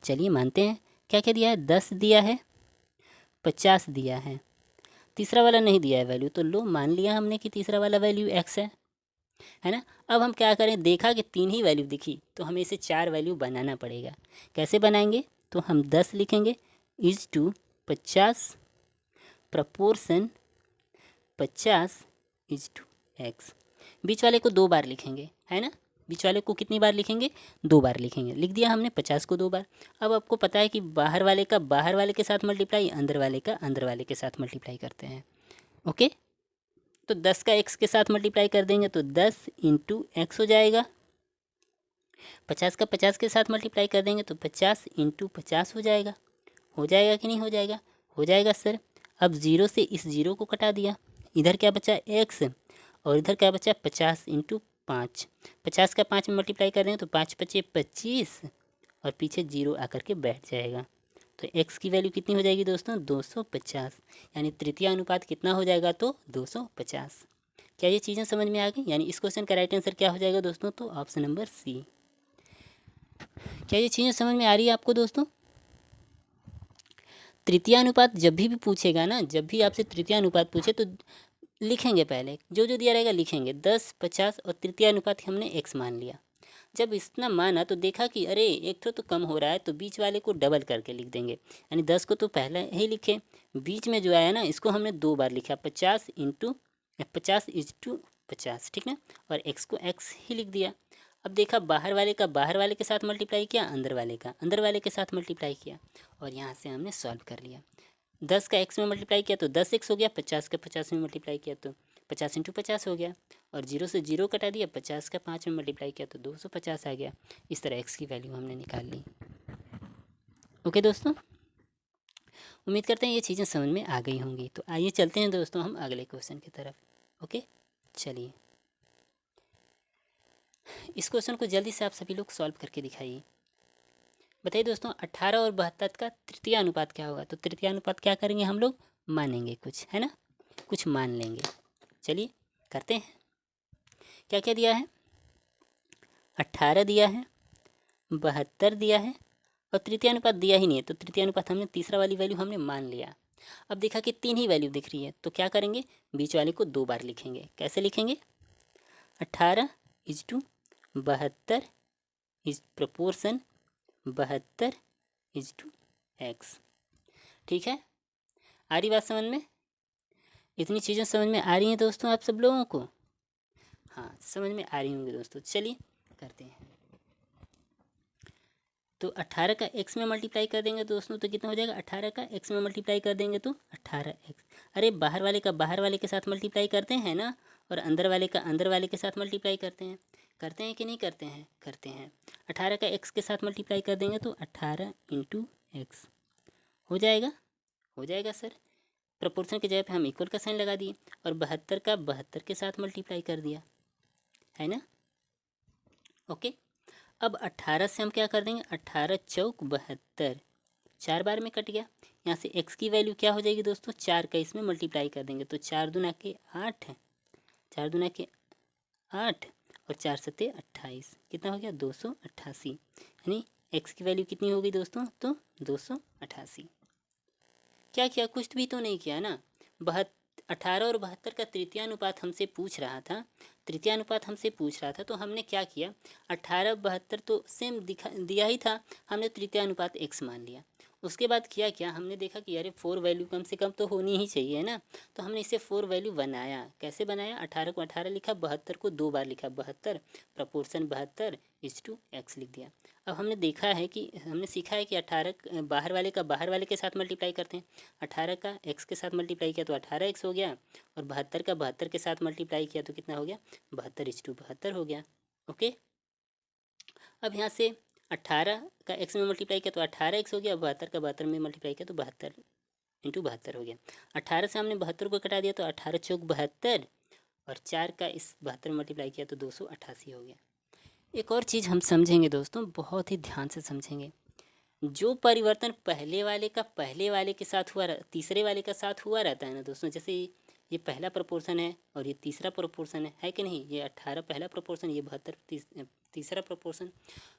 चलिए मानते हैं। क्या क्या दिया है? 10 दिया है, 50 दिया है, तीसरा वाला नहीं दिया है वैल्यू, तो लो मान लिया हमने कि तीसरा वाला वैल्यू एक्स है ना। अब हम क्या करें, देखा कि 3 ही वैल्यू दिखी तो हमें इसे 4 वैल्यू बनाना पड़ेगा। कैसे बनाएंगे? तो हम 10 लिखेंगे is to 50 proportion 50 is to x. बीच वाले को 2 बार लिखेंगे, है ना। बीच वाले को कितनी बार लिखेंगे? 2 बार लिखेंगे। लिख दिया हमने 50 को 2 बार। अब आपको पता है कि बाहर वाले का बाहर वाले के साथ मल्टीप्लाई, अंदर वाले का अंदर वाले के साथ मल्टीप्लाई करते हैं। ओके, तो 10 का एक्स के साथ मल्टीप्लाई कर देंगे तो 10 इंटू एक्स हो जाएगा। 50 का 50 के साथ मल्टीप्लाई कर देंगे तो 50 इंटू 50 हो जाएगा। हो जाएगा कि नहीं हो जाएगा? हो जाएगा सर। अब 0 से इस 0 को कटा दिया, इधर क्या बचा एक्स और इधर क्या बचा 50 इंटू 5। 50 का 5 में मल्टीप्लाई कर देंगे तो 5 पचे 25 और पीछे 0 आकर के बैठ जाएगा। तो x की वैल्यू कितनी हो जाएगी दोस्तों? 250। यानी तृतीय अनुपात कितना हो जाएगा? तो 250। क्या ये चीज़ें समझ में आ गई? यानी इस क्वेश्चन का राइट आंसर क्या हो जाएगा दोस्तों? तो ऑप्शन नंबर सी। क्या ये चीज़ें समझ में आ रही है आपको दोस्तों? तृतीय अनुपात जब भी पूछेगा ना, जब भी आपसे तृतीय अनुपात पूछे तो लिखेंगे, पहले जो जो दिया रहेगा लिखेंगे। 10 50 और तृतीय अनुपात हमने x मान लिया। जब इतना माना तो देखा कि अरे एक तो कम हो रहा है, तो बीच वाले को डबल करके लिख देंगे। यानी 10 को तो पहले ही लिखे, बीच में जो आया ना इसको हमने 2 बार लिखा, 50 इंटू 50 इज टू 50, ठीक ना। और x को x ही लिख दिया। अब देखा बाहर वाले का बाहर वाले के साथ मल्टीप्लाई किया, अंदर वाले का अंदर वाले के साथ मल्टीप्लाई किया और यहाँ से हमने सॉल्व कर लिया। 10 का x में मल्टीप्लाई किया तो 10x हो गया, 50 का 50 में मल्टीप्लाई किया तो 50 इंटू 50 हो गया, और 0 से 0 कटा दिया, 50 का 5 में मल्टीप्लाई किया तो 250 आ गया। इस तरह x की वैल्यू हमने निकाल ली। ओके दोस्तों, उम्मीद करते हैं ये चीज़ें समझ में आ गई होंगी। तो आइए चलते हैं दोस्तों हम अगले क्वेश्चन की तरफ। ओके, चलिए इस क्वेश्चन को जल्दी से आप सभी लोग सॉल्व करके दिखाइए। बताइए दोस्तों, 18 और 72 का तृतीय अनुपात क्या होगा? तो तृतीय अनुपात क्या करेंगे हम लोग? मानेंगे कुछ, है ना, कुछ मान लेंगे। चलिए करते हैं। क्या क्या दिया है? 18 दिया है, 72 दिया है और तृतीय अनुपात दिया ही नहीं है। तो तृतीय अनुपात हमने तीसरा वाली वैल्यू हमने मान लिया। अब देखा कि 3 ही वैल्यू दिख रही है, तो क्या करेंगे? बीच वाले को 2 बार लिखेंगे। कैसे लिखेंगे? 18 is to 72 is proportion 72 is to X. ठीक है, आ रही बात समझ में? इतनी चीज़ें समझ में आ रही हैं दोस्तों आप सब लोगों को? हाँ, समझ में आ रही होंगी दोस्तों। चलिए करते हैं। तो 18 का x में मल्टीप्लाई कर देंगे दोस्तों तो कितना हो जाएगा? 18 का x में मल्टीप्लाई कर देंगे तो 18x। अरे बाहर वाले का बाहर वाले के साथ मल्टीप्लाई करते हैं ना, और अंदर वाले का अंदर वाले के साथ मल्टीप्लाई करते हैं। करते हैं कि नहीं करते हैं? करते हैं। 18 का x के साथ मल्टीप्लाई कर देंगे तो 18 इंटू एक्स हो जाएगा। हो जाएगा सर। प्रपोर्शन की जगह पे हम इक्वल का साइन लगा दिए और 72 का 72 के साथ मल्टीप्लाई कर दिया, है ना। ओके, अब 18 से हम क्या कर देंगे, 18 चौक 72, 4 बार में कट गया। यहाँ से x की वैल्यू क्या हो जाएगी दोस्तों, 4 का इसमें मल्टीप्लाई कर देंगे तो 4 दूना के 8 है, 4 दूना के 8 और 4 सत्ते 28, कितना हो गया 288। यानी x की वैल्यू कितनी होगी दोस्तों, तो 288। क्या किया, कुछ भी तो नहीं किया ना। 18 और 72 का तृतीयानुपात हमसे पूछ रहा था, तृतीयानुपात हमसे पूछ रहा था तो हमने क्या किया, 18 72 तो सेम दिया ही था, हमने तृतीयानुपात x मान लिया। उसके बाद किया क्या, हमने देखा कि अरे 4 वैल्यू कम से कम तो होनी ही चाहिए ना, तो हमने इसे 4 वैल्यू बनाया। कैसे बनाया, 18 को 18 लिखा, 72 को 2 बार लिखा, 72 प्रपोर्शन 72 इज टू एक्स लिख दिया। अब हमने देखा है कि हमने सीखा है कि 18 बाहर वाले का बाहर वाले के साथ मल्टीप्लाई करते हैं। 18 का x के साथ मल्टीप्लाई किया तो 18x हो गया और 72 का 72 के साथ मल्टीप्लाई किया तो कितना हो गया, 72 इज टू 72 हो गया। ओके, अब यहाँ से 18 का x में मल्टीप्लाई किया तो 18x हो गया, 72 का 72 में मल्टीप्लाई किया तो 72 इंटू 72 हो गया। 18 से हमने 72 को कटा दिया तो 18 चौक 72 और 4 का इस 72 में मल्टीप्लाई किया तो 288 हो गया। एक और चीज़ हम समझेंगे दोस्तों, बहुत ही ध्यान से समझेंगे। जो परिवर्तन पहले वाले का पहले वाले के साथ हुआ, तीसरे वाले का साथ हुआ रहता है ना दोस्तों, जैसे ये पहला प्रोपोर्शन है और ये तीसरा प्रोपोर्शन है कि नहीं, ये 18 पहला प्रोपोर्शन, ये 72 तीसरा प्रोपोर्शन।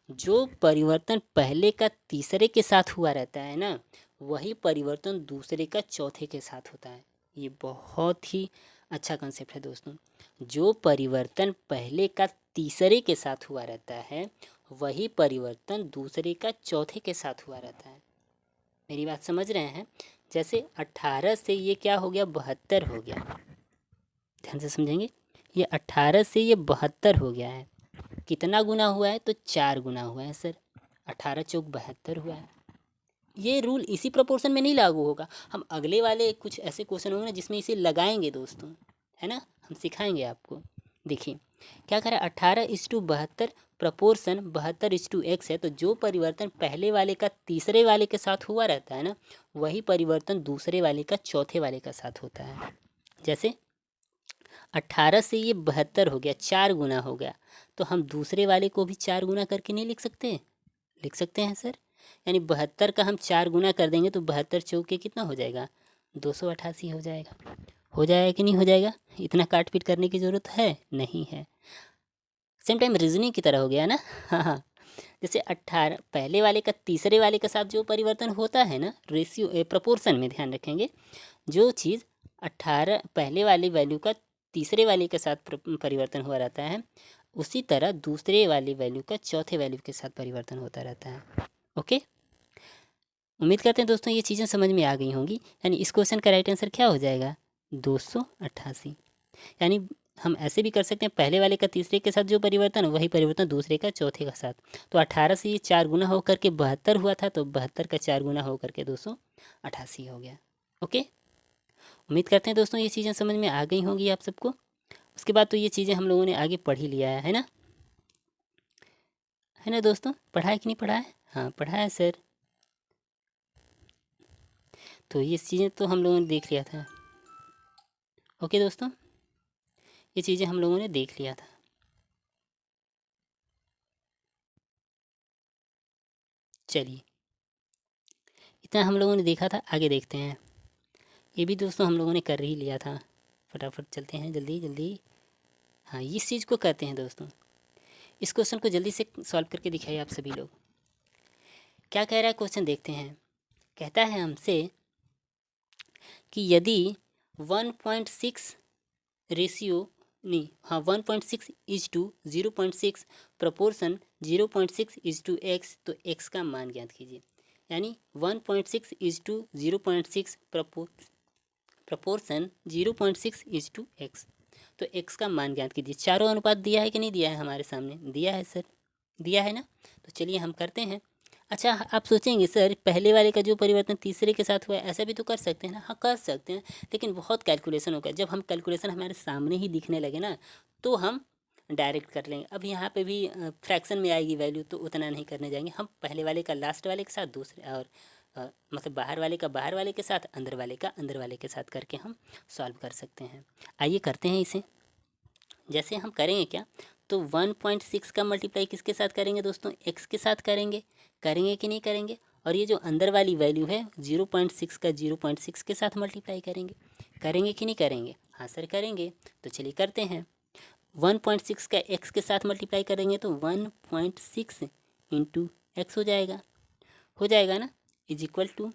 जो परिवर्तन पहले का तीसरे के साथ हुआ रहता है ना, वही परिवर्तन दूसरे का चौथे के साथ होता है। ये बहुत ही अच्छा कंसेप्ट है दोस्तों। जो परिवर्तन पहले का तीसरे के साथ हुआ रहता है, वही परिवर्तन दूसरे का चौथे के साथ हुआ रहता है। मेरी बात समझ रहे हैं? जैसे 18 से ये क्या हो गया, 72 हो गया। ध्यान से समझेंगे, ये 18 से ये 72 हो गया है। कितना गुना हुआ है, तो 4 गुना हुआ है सर। 18 चौक 72 हुआ है। ये रूल इसी प्रोपोर्शन में नहीं लागू होगा, हम अगले वाले कुछ ऐसे क्वेश्चन होंगे ना जिसमें इसे लगाएंगे दोस्तों, है ना, हम सिखाएंगे आपको। देखिए क्या करें, 18 is to 72 proportion 72 is to X है, तो जो परिवर्तन पहले वाले का तीसरे वाले के साथ हुआ रहता है ना, वही परिवर्तन दूसरे वाले का चौथे वाले का साथ होता है। जैसे 18 से ये 72 हो गया, 4 गुना हो गया, तो हम दूसरे वाले को भी 4 गुना करके नहीं लिख सकते? लिख सकते हैं सर। यानी 72 का हम 4 गुना कर देंगे तो 72 चौके कितना हो जाएगा, 288 हो जाएगा। हो जाएगा कि नहीं हो जाएगा? इतना काट पीट करने की ज़रूरत है नहीं है। सेम टाइम रीजनिंग की तरह हो गया ना। हाँ हाँ, जैसे 18 पहले वाले का तीसरे वाले के साथ जो परिवर्तन होता है ना, रेशियो प्रपोर्शन में ध्यान रखेंगे, जो चीज़ 18 पहले वाली वैल्यू का तीसरे वाले के साथ परिवर्तन हुआ रहता है, उसी तरह दूसरे वाली वैल्यू का चौथे वैल्यू के साथ परिवर्तन होता रहता है। ओके, उम्मीद करते हैं दोस्तों ये चीज़ें समझ में आ गई होंगी। यानी इस क्वेश्चन का राइट आंसर क्या हो जाएगा, 288। यानी हम ऐसे भी कर सकते हैं, पहले वाले का तीसरे के साथ जो परिवर्तन, वही परिवर्तन दूसरे का चौथे का साथ। तो 18 से ये 4 गुना होकर के 72 हुआ था, तो 72 का 4 गुना होकर के 288 हो गया। ओके, उम्मीद करते हैं दोस्तों ये चीज़ें समझ में आ गई होंगी आप सबको। उसके बाद तो ये चीज़ें हम लोगों ने आगे पढ़ ही लिया है ना, है ना दोस्तों? पढ़ा है कि नहीं पढ़ा है? हाँ पढ़ा है सर। तो ये चीज़ें तो हम लोगों ने देख लिया था। ओके दोस्तों, ये चीज़ें हम लोगों ने देख लिया था। चलिए, इतना हम लोगों ने देखा था, आगे देखते हैं। ये भी दोस्तों हम लोगों ने कर ही लिया था। फटाफट चलते हैं, जल्दी जल्दी। हाँ, इस चीज़ को कहते हैं दोस्तों, इस क्वेश्चन को जल्दी से सॉल्व करके दिखाइए आप सभी लोग। क्या कह रहा है क्वेश्चन, देखते हैं। कहता है हमसे कि यदि 1.6 रेशियो नहीं, हाँ 1.6 is to 0.6 proportion 0.6 is to X, तो एक्स का मान ज्ञात कीजिए। यानी 1.6 is to 0.6 proportion 0.6 is to X, तो एक्स का मान ज्ञात कीजिए। चारों अनुपात दिया है कि नहीं दिया है, हमारे सामने दिया है सर, दिया है ना। तो चलिए हम करते हैं। अच्छा, आप सोचेंगे सर पहले वाले का जो परिवर्तन तीसरे के साथ हुआ है, ऐसा भी तो कर सकते हैं ना। हाँ कर सकते हैं, लेकिन बहुत कैलकुलेशन होगा। जब हम कैलकुलेशन हमारे सामने ही दिखने लगे ना, तो हम डायरेक्ट कर लेंगे। अब यहाँ पे भी फ्रैक्शन में आएगी वैल्यू, तो उतना नहीं करने जाएंगे हम। पहले वाले का लास्ट वाले के साथ, दूसरे और मतलब बाहर वाले का बाहर वाले के साथ, अंदर वाले का अंदर वाले के साथ करके हम सॉल्व कर सकते हैं। आइए करते हैं इसे। जैसे हम करेंगे क्या, तो 1.6 का मल्टीप्लाई किसके साथ करेंगे दोस्तों, x के साथ करेंगे। करेंगे कि नहीं करेंगे। और ये जो अंदर वाली वैल्यू है 0.6 का 0.6 के साथ मल्टीप्लाई करेंगे। करेंगे कि नहीं करेंगे, हाँ सर करेंगे। तो चलिए करते हैं। 1.6 का x के साथ मल्टीप्लाई करेंगे तो 1.6 इंटू एक्स हो जाएगा ना, इज इक्वल टू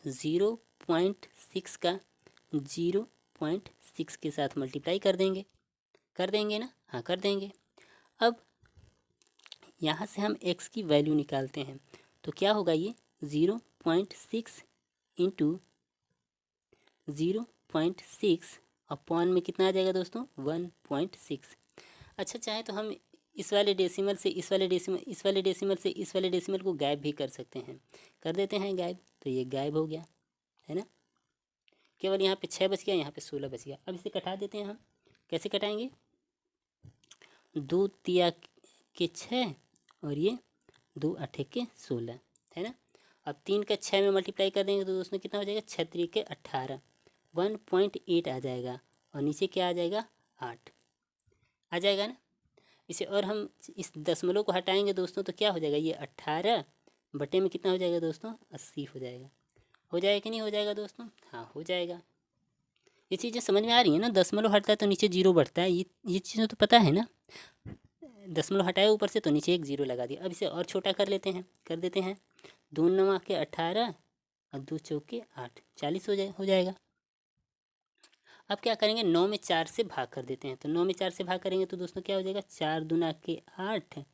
0.6 का 0.6 के साथ मल्टीप्लाई कर देंगे ना, हाँ कर देंगे। अब यहाँ से हम x की वैल्यू निकालते हैं, तो क्या होगा ये 0.6 इंटू 0.6 अपॉन में कितना आ जाएगा दोस्तों, 1.6। अच्छा चाहे तो हम इस वाले डेसिमल से इस वाले डेसिमल, इस वाले डेसिमल से इस वाले डेसिमल को गायब भी कर सकते हैं। कर देते हैं गायब, तो ये गायब हो गया है ना। केवल यहाँ पे 6 बच गया, यहाँ पे 16 बच गया। अब इसे कटा देते हैं हम। कैसे कटाएंगे, 2 तिया के 6 और ये 2 अठे के 16 है ना। अब 3 का 6 में मल्टीप्लाई कर देंगे तो दोस्तों कितना हो जाएगा, 6 3 के 18, 1.8 आ जाएगा। और नीचे क्या आ जाएगा, 8 आ जाएगा ना। इसे और हम इस दशमलव को हटाएंगे दोस्तों, तो क्या हो जाएगा, ये 18 बटे में कितना हो जाएगा दोस्तों, 80 हो जाएगा। हो जाएगा कि नहीं हो जाएगा दोस्तों, हाँ हो जाएगा। ये चीज़ें समझ में आ रही है ना। दशमलव हटता है तो नीचे जीरो बढ़ता है, ये चीज़ें तो पता है ना। दशमलव हटाया ऊपर से तो नीचे एक जीरो लगा दिया। अब इसे और छोटा कर देते हैं। 2 9 के 18 और 2 चौके 8, 40 हो जाएगा। अब क्या करेंगे, 9 में 4 से भाग कर देते हैं। तो 9 में 4 से भाग करेंगे तो दोस्तों क्या हो जाएगा, 4 दूना के 8,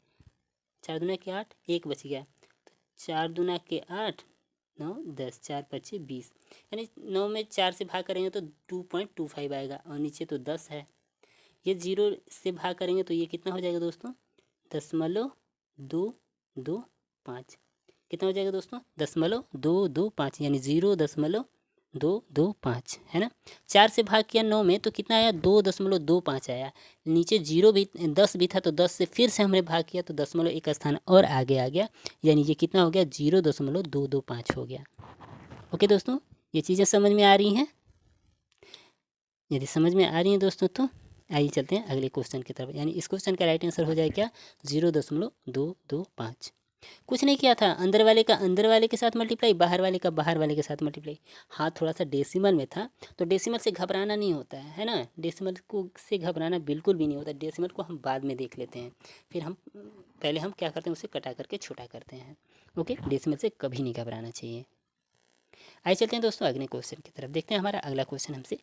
4 दूना के 8, 1 बच गया। तो 4 दूना के 8, 9 10, 4 5 20, यानी 9 में 4 से भाग करेंगे तो 2.25 आएगा। और नीचे तो 10 है। ये 0 से भाग करेंगे तो ये कितना हो जाएगा दोस्तों, 0.225। कितना हो जाएगा दोस्तों, 0.225, यानी 0.225 है ना। 4 से भाग किया 9 में तो कितना आया, 2.25 आया। नीचे 0 भी 10 भी था, तो 10 से फिर से हमने भाग किया तो दशमलव एक स्थान और आगे आ गया, यानी ये कितना हो गया, 0.225 हो गया। ओके दोस्तों, ये चीज़ें समझ में आ रही हैं। यदि समझ में आ रही हैं दोस्तों तो आइए चलते हैं अगले क्वेश्चन की तरफ। यानी इस क्वेश्चन का राइट आंसर हो जाए क्या, 0.225। कुछ नहीं किया था, अंदर वाले का अंदर वाले के साथ मल्टीप्लाई, बाहर वाले का बाहर वाले के साथ मल्टीप्लाई। हाँ थोड़ा सा डेसिमल में था, तो डेसिमल से घबराना नहीं होता है ना। डेसिमल को से घबराना बिल्कुल भी नहीं होता। डेसिमल को हम बाद में देख लेते हैं, फिर हम पहले हम क्या करते हैं, उसे कटा करके छोटा करते हैं। ओके, डेसिमल से कभी नहीं घबराना चाहिए। आइए चलते हैं दोस्तों अगले क्वेश्चन की तरफ। देखते हैं हमारा अगला क्वेश्चन हमसे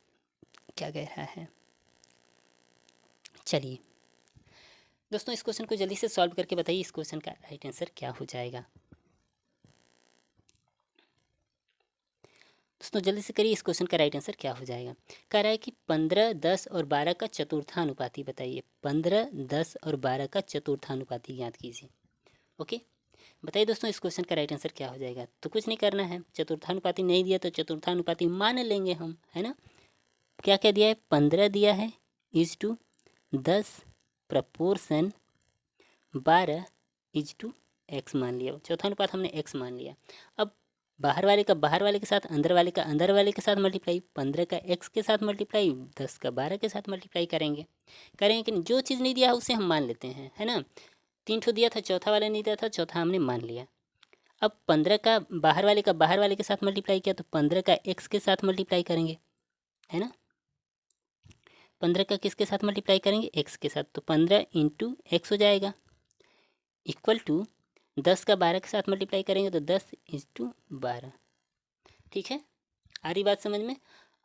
क्या कह रहा है। चलिए दोस्तों, इस क्वेश्चन को जल्दी से सॉल्व करके बताइए इस क्वेश्चन का राइट आंसर क्या हो जाएगा। दोस्तों जल्दी से करिए, इस क्वेश्चन का राइट आंसर क्या हो जाएगा। कह रहा है कि 15, 10 और 12 का चतुर्थानुपाती बताइए। 15, 10 और 12 का चतुर्थानुपाती ज्ञात कीजिए। ओके, बताइए दोस्तों इस क्वेश्चन का राइट आंसर क्या हो जाएगा। तो कुछ नहीं करना है, चतुर्थानुपाती नहीं दिया तो चतुर्थानुपाती मान लेंगे हम, है ना। क्या क्या दिया है, 15 दिया है is to 10 proportion 12 is to X मान लिया। चौथा अनुपात हमने एक्स मान लिया। अब बाहर वाले का बाहर वाले के साथ, अंदर वाले का अंदर वाले के साथ मल्टीप्लाई। 15 का एक्स के साथ मल्टीप्लाई, 10 का 12 के साथ मल्टीप्लाई करेंगे कि नहीं। जो चीज़ नहीं दिया है उसे हम मान लेते हैं, है ना। 3 ठो दिया था, चौथा वाला नहीं दिया था, चौथा हमने मान लिया। अब 15 का बाहर वाले के साथ मल्टीप्लाई किया, तो 15 का एक्स के साथ मल्टीप्लाई करेंगे, है ना। 15 का किसके साथ मल्टीप्लाई करेंगे, एक्स के साथ। तो 15 इंटू एक्स हो जाएगा, इक्वल टू 10 का 12 के साथ मल्टीप्लाई करेंगे तो 10 इज टू 12। ठीक है, आ रही बात समझ में।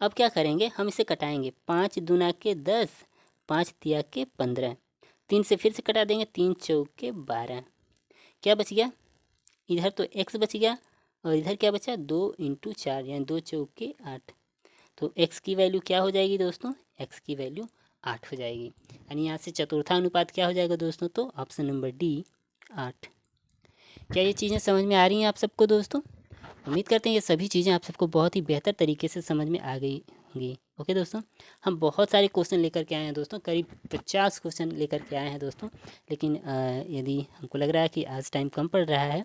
अब क्या करेंगे, हम इसे कटाएंगे। 5 दूना के 10, 5 तिया के 15, 3 से फिर से कटा देंगे, 3 चौके 12। क्या बच गया, इधर तो x बच गया और इधर क्या बचा, 2 इंटू 4, यानी 2 चौके 8। तो x की वैल्यू क्या हो जाएगी दोस्तों, x की वैल्यू 8 हो जाएगी। यानी यहाँ से चतुर्थानुपात क्या हो जाएगा दोस्तों, तो ऑप्शन नंबर डी 8। क्या ये चीज़ें समझ में आ रही हैं आप सबको दोस्तों। उम्मीद करते हैं ये सभी चीज़ें आप सबको बहुत ही बेहतर तरीके से समझ में आ गई होंगी। ओके दोस्तों, हम बहुत सारे क्वेश्चन लेकर के आए हैं दोस्तों, करीब 50 क्वेश्चन लेकर के आए हैं दोस्तों। लेकिन यदि हमको लग रहा है कि आज टाइम कम पड़ रहा है,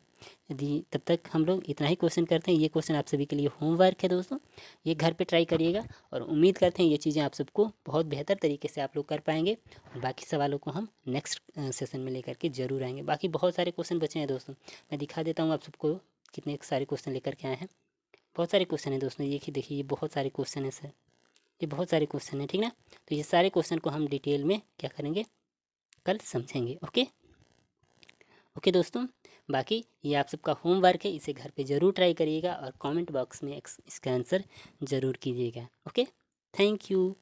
यदि तब तक हम लोग इतना ही क्वेश्चन करते हैं। ये क्वेश्चन आप सभी के लिए होमवर्क है दोस्तों, ये घर पे ट्राई करिएगा और उम्मीद करते हैं ये चीज़ें आप सबको बहुत बेहतर तरीके से आप लोग कर पाएंगे। और बाकी सवालों को हम नेक्स्ट सेशन में लेकर के जरूर आएंगे। बाकी बहुत सारे क्वेश्चन बचे हैं दोस्तों, मैं दिखा देता हूँ आप सबको कितने सारे क्वेश्चन लेकर के आए हैं। बहुत सारे क्वेश्चन हैं दोस्तों, ये देखिए ये बहुत सारे क्वेश्चन हैं सर, ये बहुत सारे क्वेश्चन हैं, ठीक ना। तो ये सारे क्वेश्चन को हम डिटेल में क्या करेंगे, कल समझेंगे। ओके ओके दोस्तों, बाकी ये आप सबका होमवर्क है, इसे घर पे ज़रूर ट्राई करिएगा और कमेंट बॉक्स में इसका आंसर ज़रूर कीजिएगा। Okay, thank you.